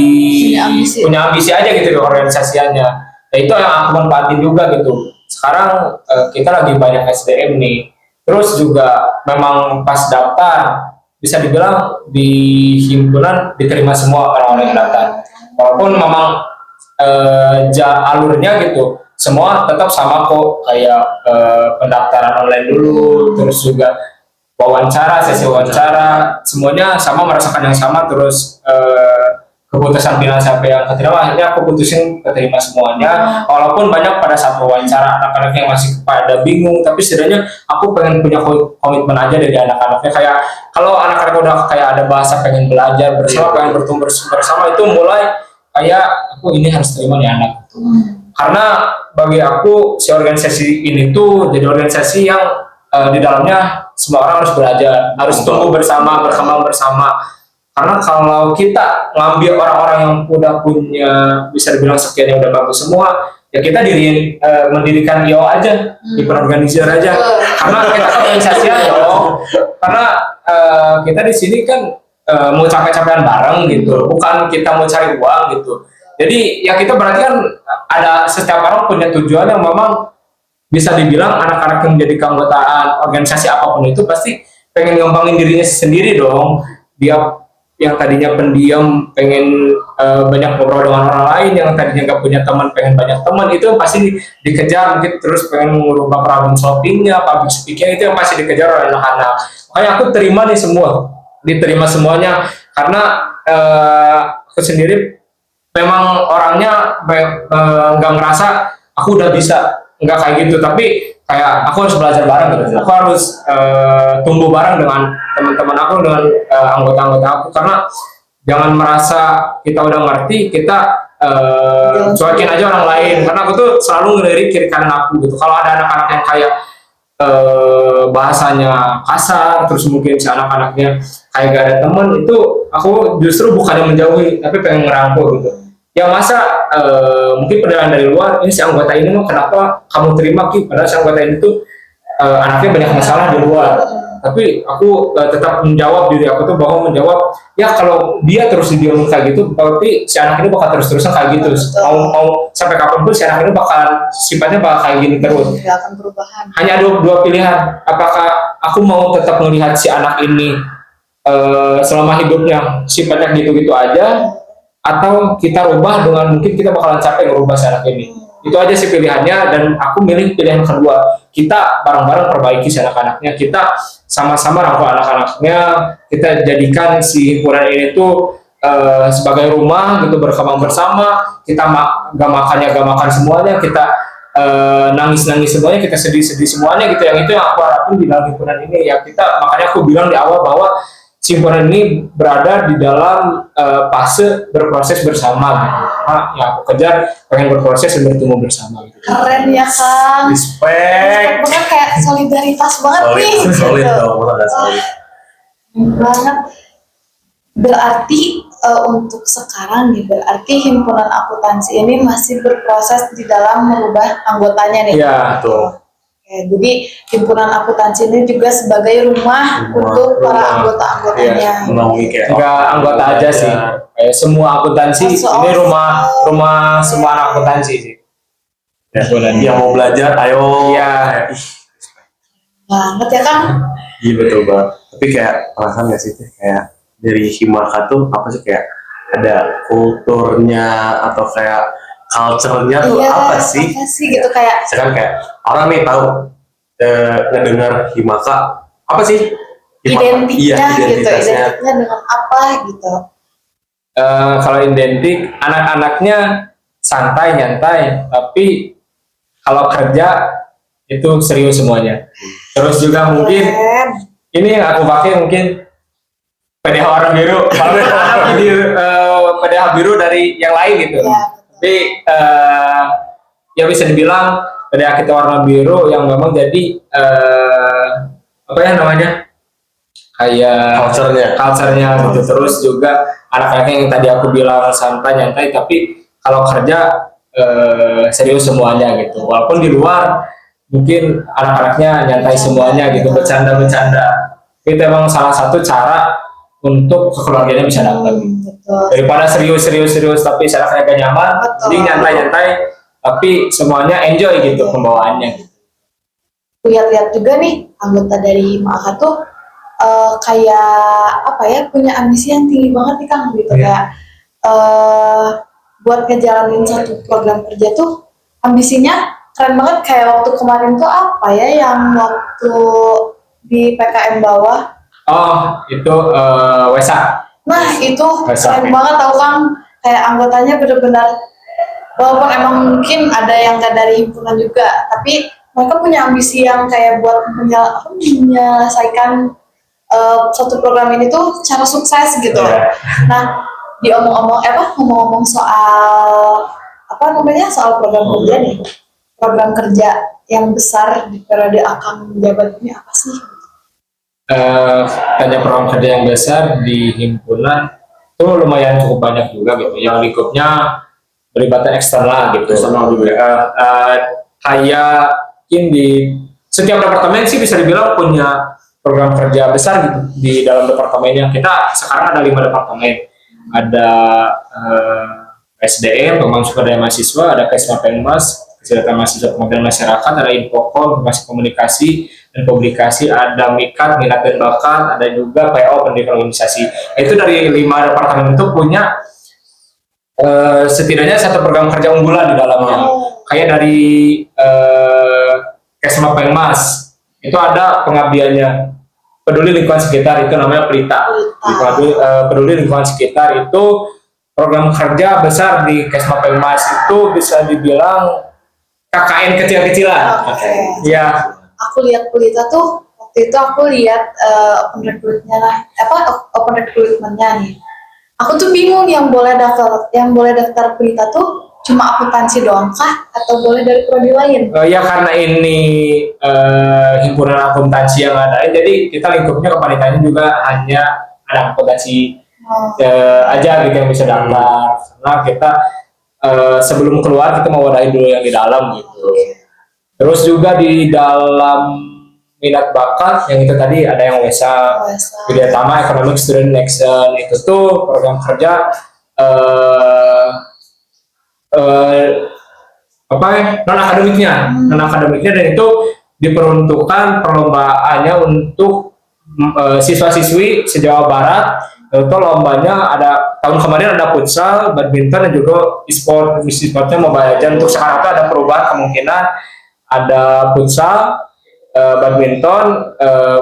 punya ambisi aja gitu di organisasinya. Nah itu yang aku manfaatin juga gitu. Sekarang kita lagi banyak SDM nih, terus juga memang pas daftar bisa dibilang di himpunan diterima semua orang-orang yang daftar, walaupun memang alurnya gitu semua tetap sama kok, kayak pendaftaran online dulu, terus juga wawancara, sesi wawancara, semuanya sama, merasakan yang sama, terus keputusan final siapa yang keterima, akhirnya aku putusin keterima semuanya, walaupun banyak pada saat wawancara anak-anak yang masih pada bingung, tapi setidaknya aku pengen punya komitmen aja dari anak-anaknya, kayak kalau anak-anak udah kayak ada bahasa pengen belajar bersama, pengen bertumbuh bersama, itu mulai kayak aku ini harus terima nih anak. Karena bagi aku si organisasi ini tuh jadi organisasi yang di dalamnya semua orang harus belajar, harus tumbuh bersama, berkembang bersama. Karena kalau kita ngambil orang-orang yang udah punya bisa dibilang sekian yang udah bagus semua, ya kita mendirikan IO aja, himpunan organizer aja. Karena kita organisasi dong. Karena kita di sini kan mau capek-capekan bareng gitu, bukan kita mau cari uang gitu. Jadi ya kita berarti kan ada setiap orang punya tujuan yang memang bisa dibilang anak-anak yang menjadi keanggotaan organisasi apapun itu pasti pengen ngembangin dirinya sendiri dong. Dia yang tadinya pendiam pengen banyak ngobrol dengan orang lain, yang tadinya nggak punya teman pengen banyak teman, itu pasti dikejar, mungkin terus pengen merubah problem solvingnya, public speaking, itu yang pasti dikejar oleh anak-anak. Makanya aku diterima semuanya karena aku sendiri memang orangnya nggak ngerasa aku udah bisa, nggak kayak gitu, tapi kayak aku harus belajar bareng gitu, aku harus tumbuh bareng dengan teman-teman aku, dengan anggota-anggota aku, karena jangan merasa kita udah ngerti kita cuekin aja orang lain, karena aku tuh selalu ngelirik kiri kanan aku gitu. Kalau ada anak-anak yang kayak bahasanya kasar, terus mungkin si anak-anaknya kayak gak ada teman, itu aku justru bukannya menjauhi tapi pengen ngerangkul gitu. Ya masa mungkin penilaian dari luar, ini si anggota ini mah kenapa kamu terima Ki, padahal si anggota ini tuh anaknya banyak masalah di luar. Tapi aku tetap menjawab diri aku tuh, bahwa menjawab ya kalau dia terus didiamin kayak gitu berarti si anak ini bakal terus-terusan kayak gitu, mau sampai kapanpun si anak ini bakal sifatnya bakal kayak gini terus, nggak akan perubahan. hanya ada dua pilihan, apakah aku mau tetap melihat si anak ini selama hidupnya sifatnya gitu-gitu aja, atau kita rubah dengan mungkin kita bakalan capek ngerubah si anak ini. Itu aja sih pilihannya, dan aku milih pilihan kedua, kita bareng-bareng perbaiki si anak-anaknya, kita sama-sama rangkul anak-anaknya, kita jadikan si himpunan ini tuh sebagai rumah gitu, berkembang bersama, kita gak makan semuanya, kita nangis semuanya, kita sedih semuanya gitu. Yang itu yang aku harapin di dalam himpunan ini ya. Makanya aku bilang di awal bahwa himpunan ini berada di dalam fase berproses bersama gitu. Karena yang aku kejar pengen berproses dan bertumbuh bersama gitu. Keren ya Kang. Respect Banget, kayak solidaritas banget nih. solid gitu. dong, masa nggak solid. Banget. Berarti untuk sekarang nih, berarti himpunan akuntansi ini masih berproses di dalam merubah anggotanya nih. Iya, betul. Oke, jadi himpunan akuntansi ini juga sebagai rumah untuk para anggota-anggotanya. Menaungi kayak enggak anggota aja sih, kayak semua akuntansi. Oh, Ini rumah semua anak akuntansi sih. ya, yang mau belajar ayo. Iya. Banget ya Kang. Iya betul banget. Tapi kayak perasaan nggak sih kayak dari Himaka tuh apa sih, kayak ada kulturnya atau kayak culture-nya tuh apa sih? Apa sih gitu, kayak Sekarang kayak orang nih tahu ngedengar Himaka apa sih? Himaka. Iya, identitasnya. identiknya dengan apa gitu. Kalau identik, anak-anaknya santai nyantai, tapi kalau kerja itu serius semuanya. Terus juga mungkin Keren. ini yang aku pakai mungkin PDH warna biru, kalau PDH biru dari yang lain gitu. Ya, Tapi ya bisa dibilang PDH kita warna biru yang memang jadi apa ya namanya, kayak culture-nya gitu. Terus juga anak-anaknya yang tadi aku bilang santai nyantai, tapi kalau kerja serius semuanya gitu. Walaupun di luar mungkin anak-anaknya nyantai semuanya gitu, bercanda-bercanda. Itu emang salah satu cara untuk keluarganya bisa dapat. Betul. Daripada serius tapi anak-anaknya gak nyaman, Betul. jadi nyantai-nyantai tapi semuanya enjoy gitu pembawaannya. Lihat-lihat juga nih anggota dari Maka tuh kayak apa ya, punya ambisi yang tinggi banget nih Kang gitu. Kayak buat ngejalanin satu program kerja tuh ambisinya keren banget. Kayak waktu kemarin tuh apa ya, yang waktu di PKM bawah, Oh, itu Wesak. nah itu Wesak. keren banget tau Kang. Kayak anggotanya bener-bener, walaupun emang mungkin ada yang gak dari himpunan juga, tapi mereka punya ambisi yang kayak buat menyelesaikan suatu program ini tuh secara sukses gitu. Iya. Nah, ngomong-ngomong soal soal program kerja nih, program kerja yang besar di periode Akang menjabat ini apa sih? Tanya program kerja yang besar di himpunan itu lumayan cukup banyak juga gitu. Yang lingkupnya pelibatan eksternal gitu. Eksternal juga. Kayak di setiap departemen sih bisa dibilang punya program kerja besar gitu di dalam departemennya. Kita sekarang ada 5 departemen. Ada SDM, pengembangan sumber daya mahasiswa, ada Kesma Penmas, kesehatan mahasiswa pengabdian masyarakat, ada Infokom, informasi komunikasi dan publikasi, ada MIKAT, minat dan bakat, ada juga PO, pendidikan organisasi. Itu dari 5 departemen itu punya setidaknya satu program kerja unggulan di dalamnya. Kayak dari Kesma Penmas itu ada pengabdiannya, peduli lingkungan sekitar, itu namanya Pelita. Peduli lingkungan sekitar itu program kerja besar di Kesma Penmas, itu bisa dibilang KKN kecil-kecilan. Ya. Aku lihat Pelita tuh, waktu itu aku lihat open recruitment-nya nih. Aku tuh bingung yang boleh daftar Pelita tuh cuma akuntansi doang kah atau boleh dari prodi lain? Ya karena ini himpunan akuntansi yang ada, jadi kita lingkupnya kepanitiaannya juga hanya ada akuntansi aja gitu yang bisa daftar. Karena kita sebelum keluar kita mau wadahin dulu yang di dalam gitu. Terus juga di dalam minat bakat yang itu tadi ada yang WESA, Widyatama Economic Student Action, itu tuh program kerja non akademiknya dan itu diperuntukkan perlombaannya untuk siswa-siswi se-Jawa Barat. Itu lombanya ada tahun kemarin ada futsal, badminton dan juga e-sportnya Mobile Legends. Untuk sekarang itu ada perubahan kemungkinan ada futsal, badminton,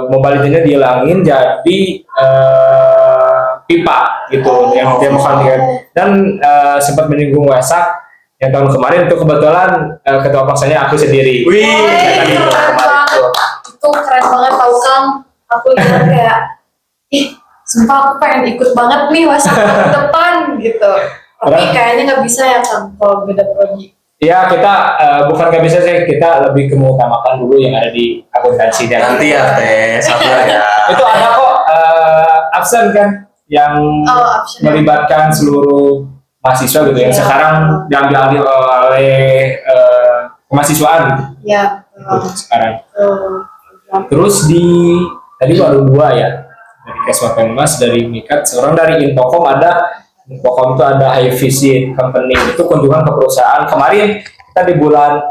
Mobile Legends-nya dihilangin jadi pipa gitu yang dia bakal dan sempat menyinggung WESA yang tahun kemarin itu kebetulan ketua paksanya aku sendiri. Keren banget. Itu keren banget tau Kang. Aku lihat kayak sumpah aku pengen ikut banget nih WESA tahun depan gitu. Tapi kayaknya nggak bisa ya Kang kalau beda prodi. Ya kita bukan nggak bisa sih, kita lebih mengutamakan dulu yang ada di akuntansi dan Nanti ya teh, sabar ya. itu ada kok absen kan yang melibatkan seluruh mahasiswa gitu yang sekarang diambil oleh kemahasiswaan gitu. Ya. Sekarang. Terus tadi baru 2 ya, dari Kesma Penmas, dari MIKAT, seorang dari Infokom ada. Infokom itu ada high visit company, itu kunjungan ke perusahaan. Kemarin kita di bulan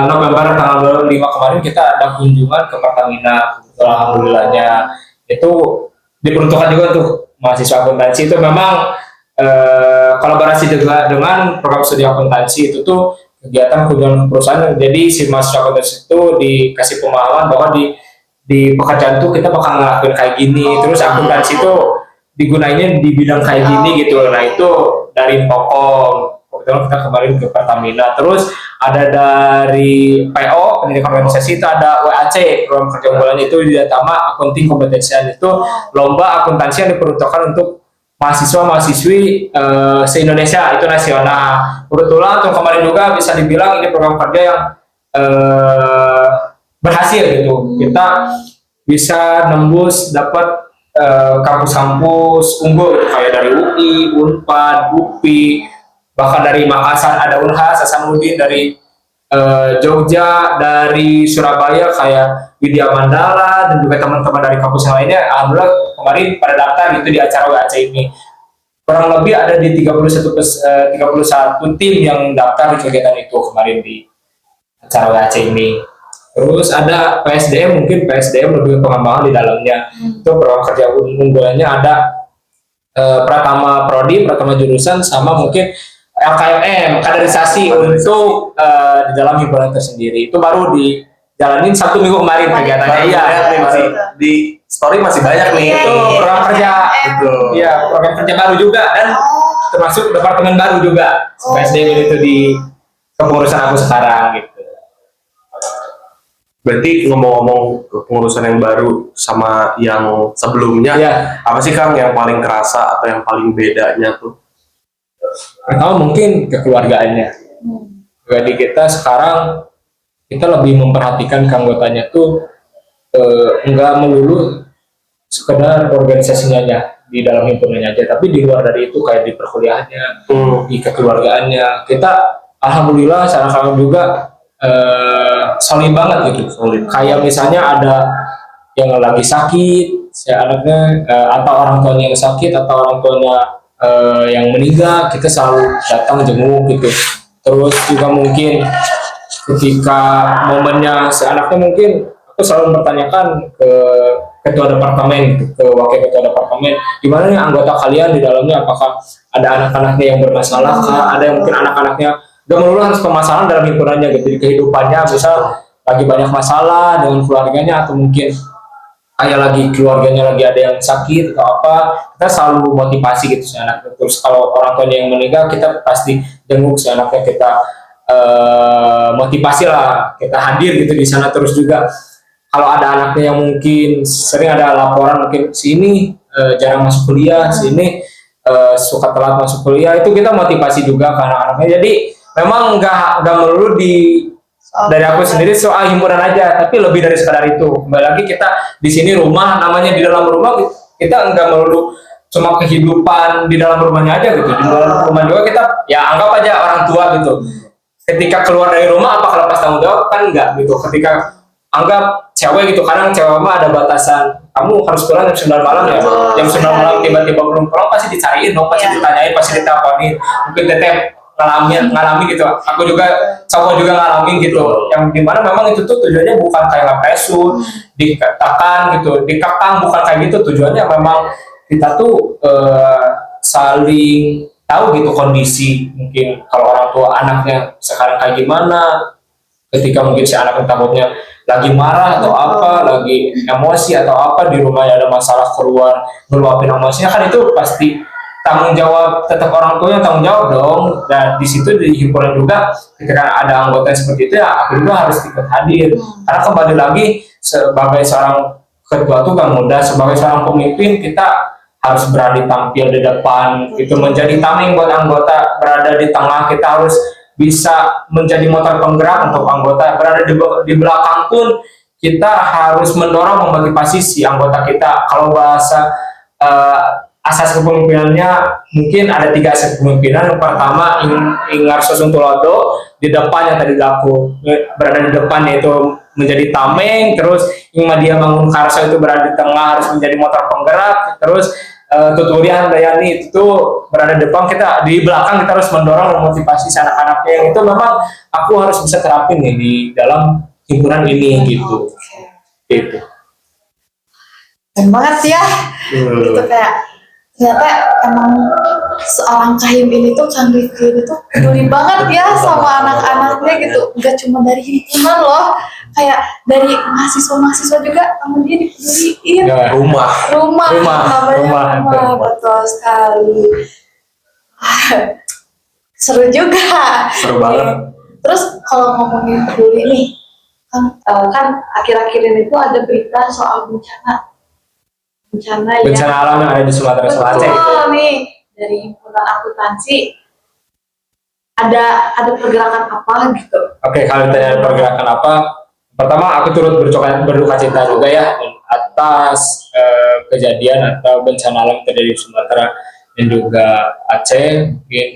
November tanggal 5 kemarin kita ada kunjungan ke Pertamina. Alhamdulillahnya itu diperuntukkan juga untuk mahasiswa akuntansi. Itu memang kolaborasi juga dengan program studi akuntansi. Itu tuh kegiatan kunjungan perusahaan. Jadi si mahasiswa akuntansi itu dikasih pemahaman bahwa di pekerjaan tuh kita bakal ngelakuin kayak gini, terus akuntansi itu digunainnya di bidang kayak gini gitu. Nah itu dari Infokom, kebetulan kita kemarin ke Pertamina. Terus ada dari PO, pendidikan organisasi, itu ada WAC, program kerja unggulannya itu Widyatama Accounting Kompetensian, itu lomba akuntansi yang diperuntukkan untuk mahasiswa-mahasiswi se-Indonesia, itu nasional. Kebetulan tahun kemarin juga bisa dibilang ini program kerja yang berhasil gitu. Kita bisa nembus dapat kampus-kampus unggul gitu, kayak dari UI, Unpad, UPI, bahkan dari Makassar ada Unhas, Hasanuddin, dari Jogja, dari Surabaya kayak Widya Mandala, dan juga teman-teman dari kampus yang lainnya. Alhamdulillah kemarin pada daftar gitu di acara WAC ini. Kurang lebih ada di 31 tim yang daftar di kegiatan itu kemarin di acara WAC ini. Terus ada PSDM, mungkin PSDM lebih pengembangan di dalamnya. Itu program kerja unggulannya ada Pratama Prodi, Pratama jurusan, sama mungkin LKMM, kaderisasi untuk di dalam himpunan tersendiri. Itu baru dijalanin 1 minggu kemarin kegiatannya. Iya, masih di story masih banyak nih. Itu program kerja, iya program kerja baru juga, dan termasuk departemen baru juga. PSDM itu di kepengurusan aku sekarang gitu. Berarti ngomong-ngomong kepengurusan yang baru sama yang sebelumnya, Iya. apa sih Kang yang paling kerasa atau yang paling bedanya tuh? Pertama mungkin kekeluargaannya. Jadi kita sekarang kita lebih memperhatikan keanggotanya tuh enggak melulu sekedar organisasinya aja di dalam himpunannya aja, tapi di luar dari itu kayak di perkuliahannya, di kekeluargaannya. Kita alhamdulillah sekarang juga solid banget gitu. Kayak misalnya ada yang lagi sakit, anaknya atau orang tuanya yang sakit atau orang tuanya yang meninggal, kita selalu datang jenguk gitu. Terus juga mungkin ketika momennya si anaknya, mungkin aku selalu mempertanyakan ke ketua departemen gitu, ke wakil ketua departemen, gimana nih anggota kalian di dalamnya, apakah ada anak-anaknya yang bermasalah kah? Ada yang mungkin anak-anaknya gak melulu harus permasalahan dalam himpunannya gitu, di kehidupannya misal lagi banyak masalah dengan keluarganya, atau mungkin kayak lagi keluarganya lagi ada yang sakit atau apa, kita selalu motivasi gitu si anak. Terus kalau orang tuanya yang meninggal, kita pasti jenguk si anaknya, kita motivasi lah, kita hadir gitu di sana. Terus juga kalau ada anaknya yang mungkin sering ada laporan mungkin sini jarang masuk kuliah, sini suka telat masuk kuliah, itu kita motivasi juga ke anak-anaknya. Jadi memang nggak melulu dari aku sendiri soal himpunan aja, tapi lebih dari sekadar itu. Kembali lagi, kita di sini rumah, namanya di dalam rumah, kita nggak melulu cuma kehidupan di dalam rumahnya aja gitu. Di dalam rumah juga kita ya anggap aja orang tua gitu. Ketika keluar dari rumah, apa lepas tanggung jawab? Kan enggak gitu. Ketika anggap cewek gitu, kadang cewek mah ada batasan, kamu harus pulang jam 9 malam ya, jam 9 malam tiba-tiba belum pulang, pasti dicariin dong, pasti ditanyain, pasti diteleponin. Mungkin teteh ngalami gitu, aku juga cowok juga ngalamin gitu, yang dimana memang itu tuh tujuannya bukan kayak ngepresur, dikatakan gitu, dikekang, bukan kayak gitu. Tujuannya memang kita tuh saling tahu gitu kondisi, mungkin kalau orang tua anaknya sekarang kayak gimana, ketika mungkin si anak takutnya lagi marah atau apa, lagi emosi atau apa, di rumahnya ada masalah, keluar ngeluapin emosinya, kan itu pasti tanggung jawab, tetap orang tua yang tanggung jawab dong. Dan di situ di himpunan juga ketika ada anggota yang seperti itu, ya aku juga harus ikut hadir, karena kembali lagi sebagai seorang ketua tuh kan muda, sebagai seorang pemimpin kita harus berani tampil di depan, itu menjadi tameng buat anggota, berada di tengah, kita harus bisa menjadi motor penggerak untuk anggota, berada di belakang pun kita harus mendorong, memotivasi si anggota kita. Kalau bahasa asas kepemimpinannya mungkin ada 3 asas kepemimpinan. Yang pertama Ingarso Suntulodo, di depan yang tadi aku berada di depan yaitu menjadi tameng. Terus Ingmadia Mangun Karso itu berada di tengah, harus menjadi motor penggerak. Terus Tuturian Dayani itu berada di depan, kita di belakang, kita harus mendorong, memotivasi anak-anaknya. Yang itu memang aku harus bisa terapin nih di dalam himpunan ini gitu. Itu. Keren banget ya. Gitu kayak ternyata emang seorang Kahim ini tuh, Kang Rifki ini tuh peduli banget ya sama anak-anaknya gitu. Gak cuma dari himpunan loh, kayak dari mahasiswa-mahasiswa juga sama dia dipeduliin. Rumah. Betul sekali. Seru juga. Seru banget. Terus kalau ngomongin peduli nih, kan akhir-akhir ini tuh ada berita soal bencana alam yang ada di Sumatera Selatan. Betul nih, dari himpunan akuntansi ada pergerakan apa gitu? Oke, kalau ditanya pergerakan apa, Pertama, aku turut berduka cita juga ya atas kejadian atau bencana alam yang terjadi di Sumatera dan juga Aceh. Mungkin,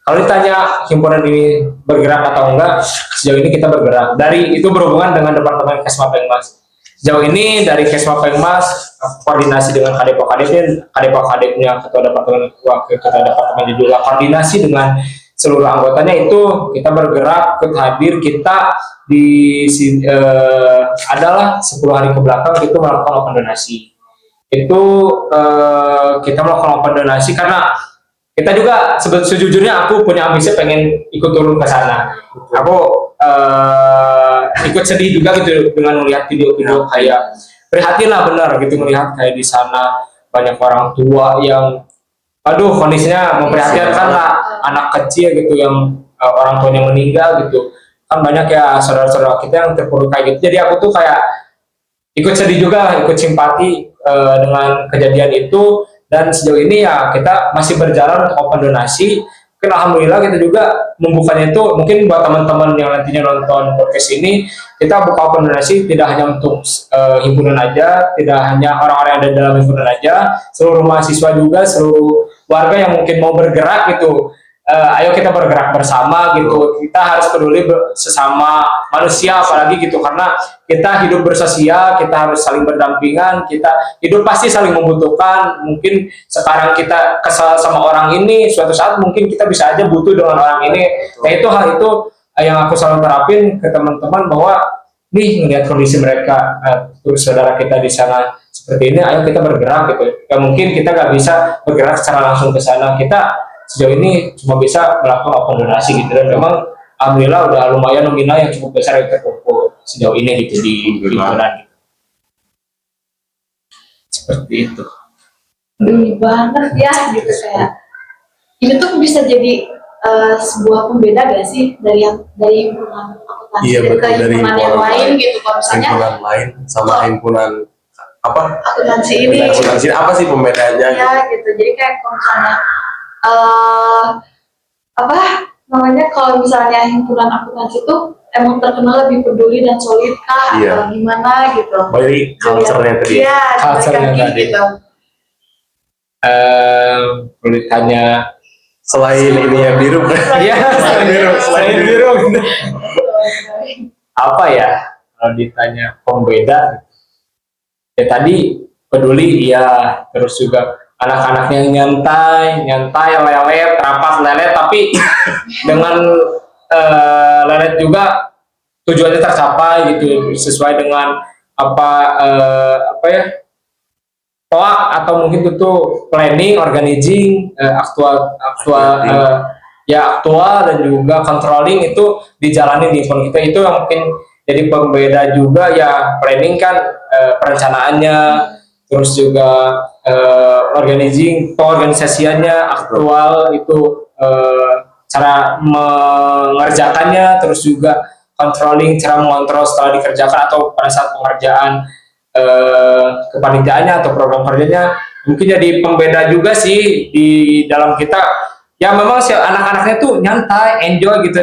kalau ditanya himpunan ini bergerak atau enggak, sejauh ini kita bergerak. Dari itu berhubungan dengan Departemen Kesma Pengmas. Sejauh ini dari Kesma Pengmas koordinasi dengan Kadepokadepnya Ketua Departemen, Wakil Ketua Departemen juga koordinasi dengan seluruh anggotanya. Itu kita bergerak, ikut hadir, kita adalah 10 hari ke belakang itu melakukan open donasi. Itu kita melakukan open donasi karena kita juga sejujurnya aku punya ambisi pengen ikut turun ke sana. Aku ikut sedih juga gitu dengan melihat video-video kayak prihatin lah benar gitu, melihat kayak di sana banyak orang tua yang aduh kondisinya memprihatinkan lah, anak kecil gitu yang orang tuanya meninggal gitu kan, banyak ya saudara-saudara kita yang terpuruk kayak gitu. Jadi aku tuh kayak ikut sedih juga, ikut simpati dengan kejadian itu. Dan sejauh ini ya kita masih berjalan untuk open donasi. Mungkin alhamdulillah kita juga membukanya itu mungkin buat teman-teman yang nantinya nonton podcast ini, kita buka open donasi tidak hanya untuk himpunan aja, tidak hanya orang-orang yang ada dalam himpunan aja, seluruh mahasiswa juga, seluruh warga yang mungkin mau bergerak gitu. Ayo kita bergerak bersama gitu. Kita harus peduli sesama manusia apalagi gitu, karena kita hidup bersosial, kita harus saling berdampingan, kita hidup pasti saling membutuhkan. Mungkin sekarang kita kesal sama orang ini, suatu saat mungkin kita bisa aja butuh dengan orang ini. Nah itu hal itu yang aku selalu terapin ke teman-teman, bahwa nih melihat kondisi mereka, terus saudara kita di sana seperti ini, ayo kita bergerak gitu. Ya mungkin kita nggak bisa bergerak secara langsung ke sana, kita sejauh ini cuma bisa melakukan open donasi gitu, dan memang alhamdulillah udah lumayan nominal yang cukup besar yang terkumpul sejauh ini gitu di himpunan gitu. Seperti itu. Dulu banget ya gitu, kayak ini tuh bisa jadi sebuah pembeda gak sih dari himpunan akuntansi ke himpunan yang lain gitu. Kalau misalnya himpunan lain sama himpunan apa? Akuntansi ini. Akuntansi apa sih pembedanya? Ya gitu. Jadi kayak kalau misalnya kalau misalnya himpunan akuntansi itu emang terkenal lebih peduli dan solid kah, atau gimana gitu. Dari culture-nya tadi. Iya, Culture-nya tadi. gitu. Perlu ditanya Selain ininya biru. Iya, selain biru. Apa ya kalau ditanya pembeda? Ya tadi peduli, iya, terus juga anak-anaknya nyantai, lelet, rapat lelet, tapi dengan lelet juga tujuannya tercapai gitu, sesuai dengan apa ya, toak atau mungkin itu planning, organizing, aktual dan juga controlling itu dijalani di himpunan kita. Itu yang mungkin jadi pembeda juga ya, planning kan perencanaannya, terus juga organisasiannya, aktual itu cara mengerjakannya, terus juga controlling, cara mengontrol setelah dikerjakan atau pada saat pengerjaan kepanitiaannya atau program kerjanya. Mungkin jadi pembeda juga sih di dalam kita. Ya memang si anak-anaknya tuh nyantai, enjoy gitu,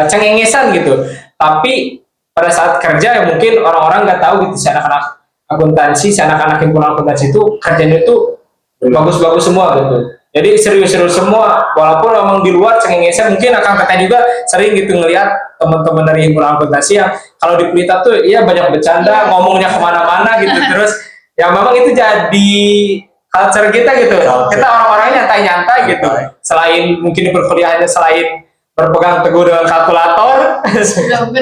cengengesan gitu. Tapi pada saat kerja ya mungkin orang-orang nggak tahu gitu, si anak-anak akuntansi, si anak-anak himpunan akuntansi itu kerjanya itu bagus-bagus semua gitu. Jadi serius-serius semua, walaupun memang di luar cengengesan. Mungkin akan kata juga sering gitu ngelihat teman-teman dari himpunan akuntansi yang kalau di Pelita tuh iya banyak bercanda, ngomongnya kemana-mana gitu. Terus ya memang itu jadi culture kita gitu. Kita orang-orangnya nyantai-nyantai gitu. Selain mungkin di perkuliahannya, selain berpegang teguh dengan kalkulator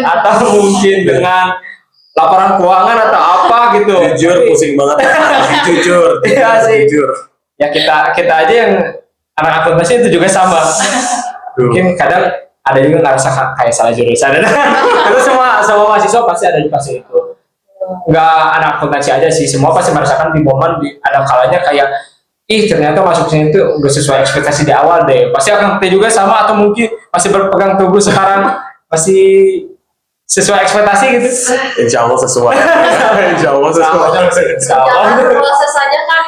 atau mungkin dengan laporan keuangan atau apa gitu. Jujur pusing banget. Jujur. Iya sih. Jujur. Ya kita aja yang anak akuntansi itu juga sama. Mungkin kadang ada juga ngerasa kayak salah jurusan. Terus semua mahasiswa pasti ada di fase itu. Nggak anak akuntansi aja sih, semua pasti merasakan di momen ada kalanya kayak ternyata masuk sini itu udah sesuai ekspektasi di awal deh. Pasti akan kita juga sama, atau mungkin masih berpegang teguh sekarang masih sesuai ekspektasi gitu. Insya Allah sesuai. Insya Allah sesuai. Proses saja kan.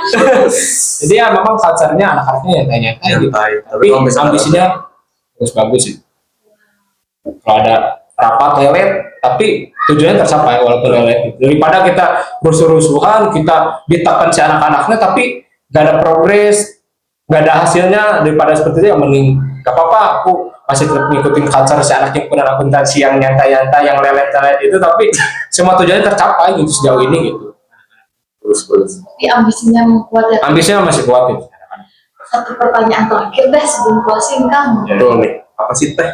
Jadi ya memang culture-nya anak-anaknya nyantai gitu. Nyantai. Tapi ambisinya bagus sih. Kalau ada rapat lelet tapi tujuannya tercapai walaupun lelet gitu. Daripada kita rusuh-rusuhan, kita ditekan si anak-anaknya tapi gak ada progres, gak ada hasilnya, daripada seperti itu yang mending gak apa-apa aku masih tetap ngikutin culture si anak himpunan akuntansi yang nyantai-nyantai, yang lelet-lelet itu, tapi semua tujuannya tercapai gitu sejauh ini gitu. Terus. Tapi ambisinya kuat ya. Ambisinya masih kuat gitu. Satu pertanyaan terakhir deh sebelum closing Kang. Betul nih. Apa sih teh?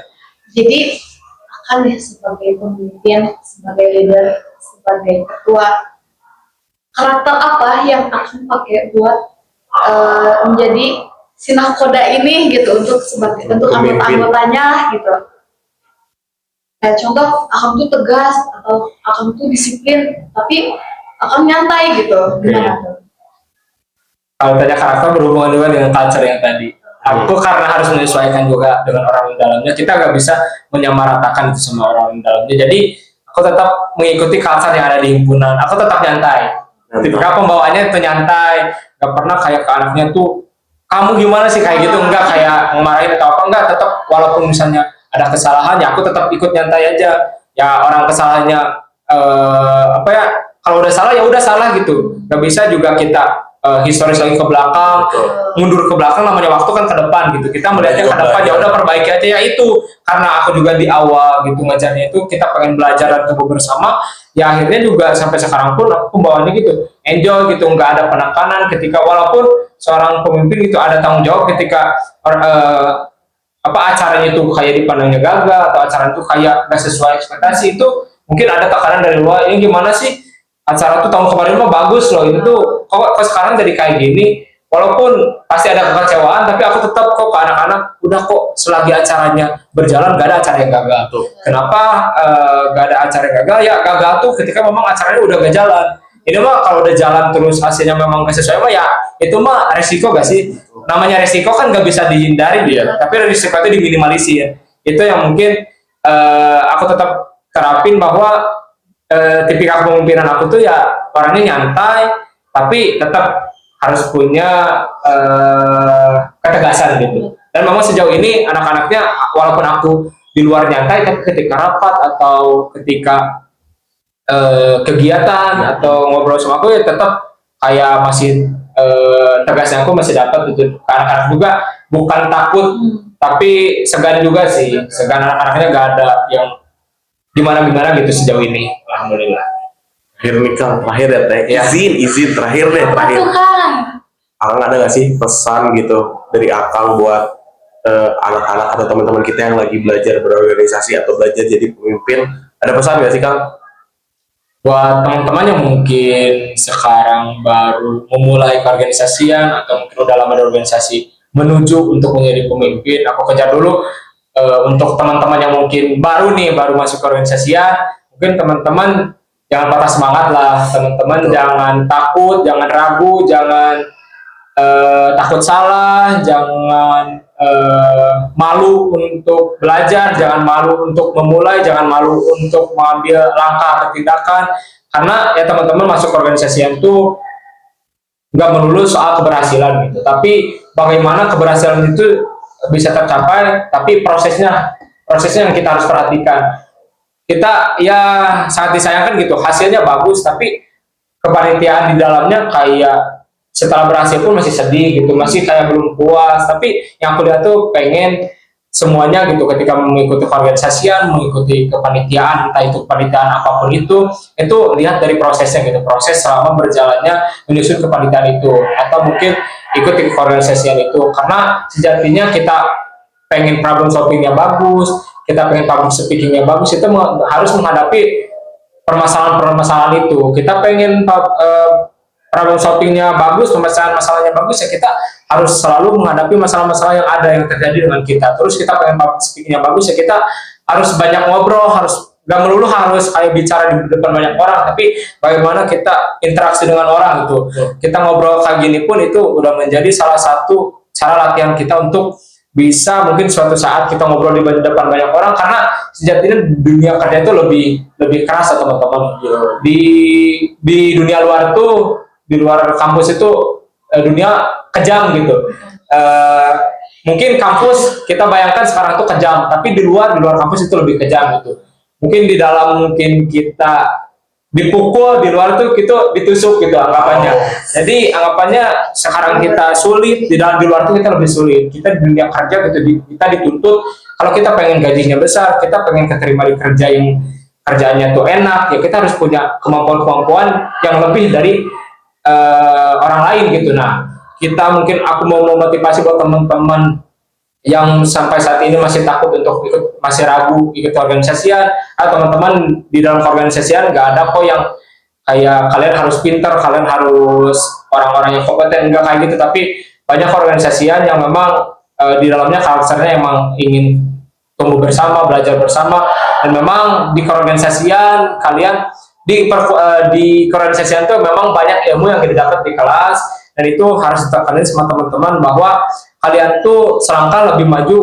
Jadi akan ya sebagai pemimpin, sebagai leader, sebagai ketua, karakter apa yang akan pakai buat menjadi si nahkoda ini gitu untuk sebagai untuk Pemimpin. anggota-anggotanya gitu. Kayak contoh, akan tuh tegas atau akan tuh disiplin, tapi akan nyantai gitu. Gimana tuh? Kalau tanya karakter berhubungan juga dengan culture yang tadi. Aku karena harus menyesuaikan juga dengan orang di dalamnya, kita nggak bisa menyamaratakan itu sama orang di dalamnya. Jadi aku tetap mengikuti culture yang ada di himpunan. Aku tetap nyantai. Ketika pembawaannya itu nyantai, nggak pernah kayak ke anaknya tuh, kamu gimana sih kayak gitu, enggak kayak ngemarahin atau apa, enggak, tetap walaupun misalnya ada kesalahan ya aku tetap ikut nyantai aja. Ya orang kesalahannya apa ya, kalau udah salah ya udah salah gitu. Nggak bisa juga kita historis lagi ke belakang, mundur ke belakang, namanya waktu kan ke depan gitu. Kita melihatnya ke depan, ya udah perbaiki aja ya itu. Karena aku juga di awal gitu ngajarnya itu kita pengen belajar dan tumbuh bersama. Ya akhirnya juga sampai sekarang pun aku pembawaannya gitu, enjoy gitu, nggak ada penekanan ketika walaupun seorang pemimpin itu ada tanggung jawab ketika apa acaranya itu kayak dipandangnya gagal atau acara itu kayak nggak sesuai ekspektasi, itu mungkin ada tekanan dari luar, ini gimana sih acara tuh tahun kemarin mah bagus loh, itu tuh kok sekarang jadi kayak gini. Walaupun pasti ada kekecewaan, tapi aku tetap kok ke anak-anak, udah kok selagi acaranya berjalan gak ada acara yang gagal tuh. Kenapa gak ada acara yang gagal? Ya gagal tuh ketika memang acaranya udah gak jalan. Ini mah kalau udah jalan terus hasilnya memang gak sesuai mah ya itu mah resiko gak sih? Namanya resiko kan gak bisa dihindari dia, tapi resiko itu diminimalisir. Itu yang mungkin aku tetap terapin bahwa tipikal kepemimpinan aku tuh ya orangnya nyantai, tapi tetap harus punya ketegasan gitu. Dan memang sejauh ini anak-anaknya walaupun aku di luar nyantai, tapi ketika rapat atau ketika kegiatan atau ngobrol sama aku ya tetap kayak masih tegasnya aku masih dapat gitu. Anak-anak juga bukan takut, tapi segan juga sih. Segan anak-anaknya gak ada yang gimana-gimana gitu sejauh ini. Alhamdulillah. Akhir nih Kang, terakhir ya teh. Ya. Izin terakhir deh, Apa terakhir. tuh Kang? Akang ada nggak sih pesan gitu dari Akang buat anak-anak atau teman-teman kita yang lagi belajar berorganisasi atau belajar jadi pemimpin? Ada pesan nggak sih Kang? Buat teman-teman yang mungkin sekarang baru memulai keorganisasian atau mungkin udah lama di organisasi menuju untuk menjadi pemimpin, aku kejar dulu. Untuk teman-teman yang mungkin baru masuk ke organisasian, mungkin teman-teman jangan patah semangat lah, teman-teman jangan takut, jangan ragu, jangan takut salah, jangan malu untuk belajar, jangan malu untuk memulai, jangan malu untuk mengambil langkah atau tindakan. Karena ya teman-teman masuk organisasi itu nggak melulu soal keberhasilan gitu, tapi bagaimana keberhasilan itu bisa tercapai, tapi prosesnya yang kita harus perhatikan. Kita ya sangat disayangkan gitu, hasilnya bagus, tapi kepanitiaan di dalamnya kayak setelah berhasil pun masih sedih gitu, masih kayak belum puas. Tapi yang aku lihat tuh pengen semuanya gitu ketika mengikuti organisasian, mengikuti kepanitiaan, entah itu kepanitiaan apapun itu lihat dari prosesnya gitu, proses selama berjalannya menyusun kepanitiaan itu, atau mungkin ikuti organisasian itu. Karena sejatinya kita pengen problem solvingnya bagus, kita pengen public speakingnya bagus, itu harus menghadapi permasalahan-permasalahan itu. Kita pengen problem solvingnya bagus, masalahnya bagus, ya kita harus selalu menghadapi masalah-masalah yang ada yang terjadi dengan kita. Terus kita pengen public speakingnya bagus, ya kita harus banyak ngobrol, harus gak melulu harus kayak bicara di depan banyak orang, tapi bagaimana kita interaksi dengan orang gitu. Kita ngobrol kayak gini pun itu udah menjadi salah satu cara latihan kita untuk bisa mungkin suatu saat kita ngobrol di depan banyak orang, karena sejatinya dunia kerja itu lebih keras teman-teman. Di dunia luar tuh, di luar kampus itu dunia kejam gitu. Mungkin kampus kita bayangkan sekarang tuh kejam, tapi di luar kampus itu lebih kejam gitu. mungkin di dalam mungkin kita dipukul, di luar tuh kita ditusuk gitu anggapannya. Jadi anggapannya sekarang kita sulit, di dalam di luar tuh kita lebih sulit. Kita di dunia kerja gitu kita dituntut kalau kita pengen gajinya besar, kita pengen keterima di kerja yang kerjaannya tuh enak, ya kita harus punya kemampuan-kemampuan yang lebih dari orang lain gitu. Nah, kita mungkin aku mau memotivasi buat teman-teman yang sampai saat ini masih takut untuk ikut, masih ragu ikut organisasian, atau teman-teman di dalam organisasian nggak ada kok yang kayak kalian harus pintar, kalian harus orang-orang yang kompeten, enggak kayak gitu. Tapi banyak organisasian yang memang di dalamnya karakternya emang ingin tumbuh bersama, belajar bersama, dan memang di keorganisasian kalian di keorganisasian itu memang banyak ilmu yang didapat di kelas, dan itu harus ditekanin sama teman-teman bahwa kalian tuh selangkah lebih maju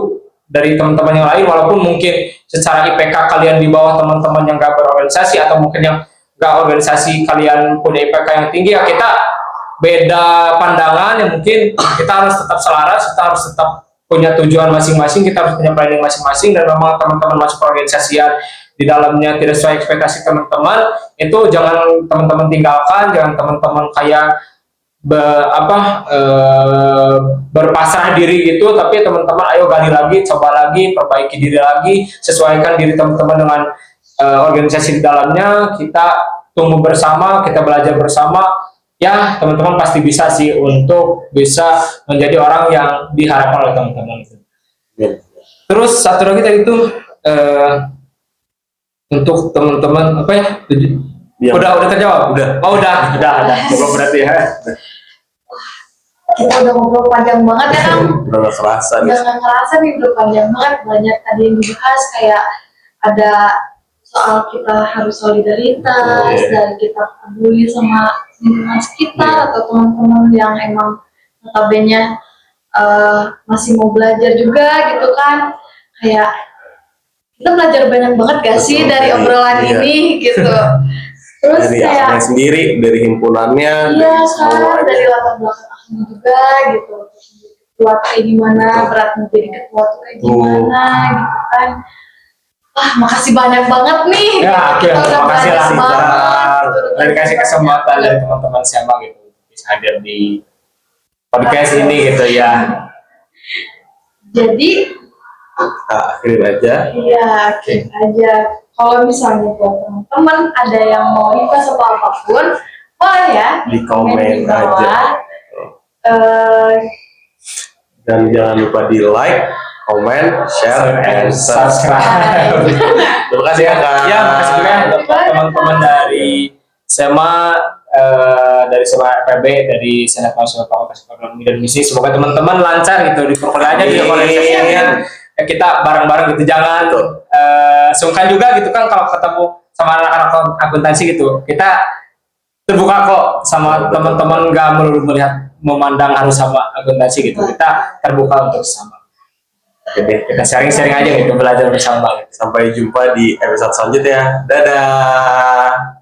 dari teman-teman yang lain, walaupun mungkin secara IPK kalian di bawah teman-teman yang gak berorganisasi, atau mungkin yang gak organisasi kalian punya IPK yang tinggi, ya kita beda pandangan, yang mungkin kita harus tetap selaras, kita harus tetap punya tujuan masing-masing, kita harus punya planning masing-masing, dan memang teman-teman masuk organisasian di dalamnya tidak sesuai ekspektasi teman-teman, itu jangan teman-teman tinggalkan, jangan teman-teman kayak berpasrah diri gitu, tapi teman-teman ayo gali lagi, coba lagi, perbaiki diri lagi, sesuaikan diri teman-teman dengan organisasi di dalamnya, kita tumbuh bersama, kita belajar bersama, ya teman-teman pasti bisa sih untuk bisa menjadi orang yang diharapkan oleh teman-teman. Terus satu lagi tadi itu untuk teman-teman apa ya? Ya. Udah terjawab? Udah. Oh, udah. Coba berarti ya. Kita udah ngobrol panjang banget ya Kang. Udah nggak kerasa nih. Udah nggak kerasa nih, udah panjang banget. Banyak tadi yang dibahas, kayak ada soal kita harus solidaritas, dan kita peduli sama lingkungan sekitar, atau teman-teman yang emang notabene masih mau belajar juga gitu kan. Kayak kita belajar banyak banget gak sih dari obrolan ini gitu. Terus Dari kayak akademi sendiri, dari himpunannya, iya dari kan, semuanya. dari latar belakang ahli juga gitu. Terus ketua kayak gimana, berat menjadi ketua tuh kayak gimana gitu kan. Wah, makasih banyak banget nih. Ya, oke, Kita udah makasih lah belajar banget. dan dikasih kesempatan dari teman-teman siapa gitu bisa hadir di podcast ini gitu ya. Jadi, Akhirin aja. iya, aja. Kalau misalnya buat teman-teman ada yang mau request atau apapun, boleh ya Di komen di bawah. aja. Dan jangan lupa di like, comment, share, and subscribe. Terima kasih ya Kak. Ya, makasih juga untuk teman-teman dari SMA, dari SMA FEB, dari Senat Nasional Fakultas Ekonomi dan Bisnis. Semoga teman-teman lancar gitu di perkuliahannya, di organisasinya. Ya, kita bareng-bareng gitu, jangan sungkan juga gitu kan kalau ketemu sama anak-anak akuntansi gitu. Kita terbuka kok sama teman-teman, nggak melulu melihat memandang harus sama akuntansi gitu. Kita terbuka untuk sama. Jadi kita sharing-sharing aja gitu, belajar bersama. Sampai jumpa di episode selanjutnya. Dadah.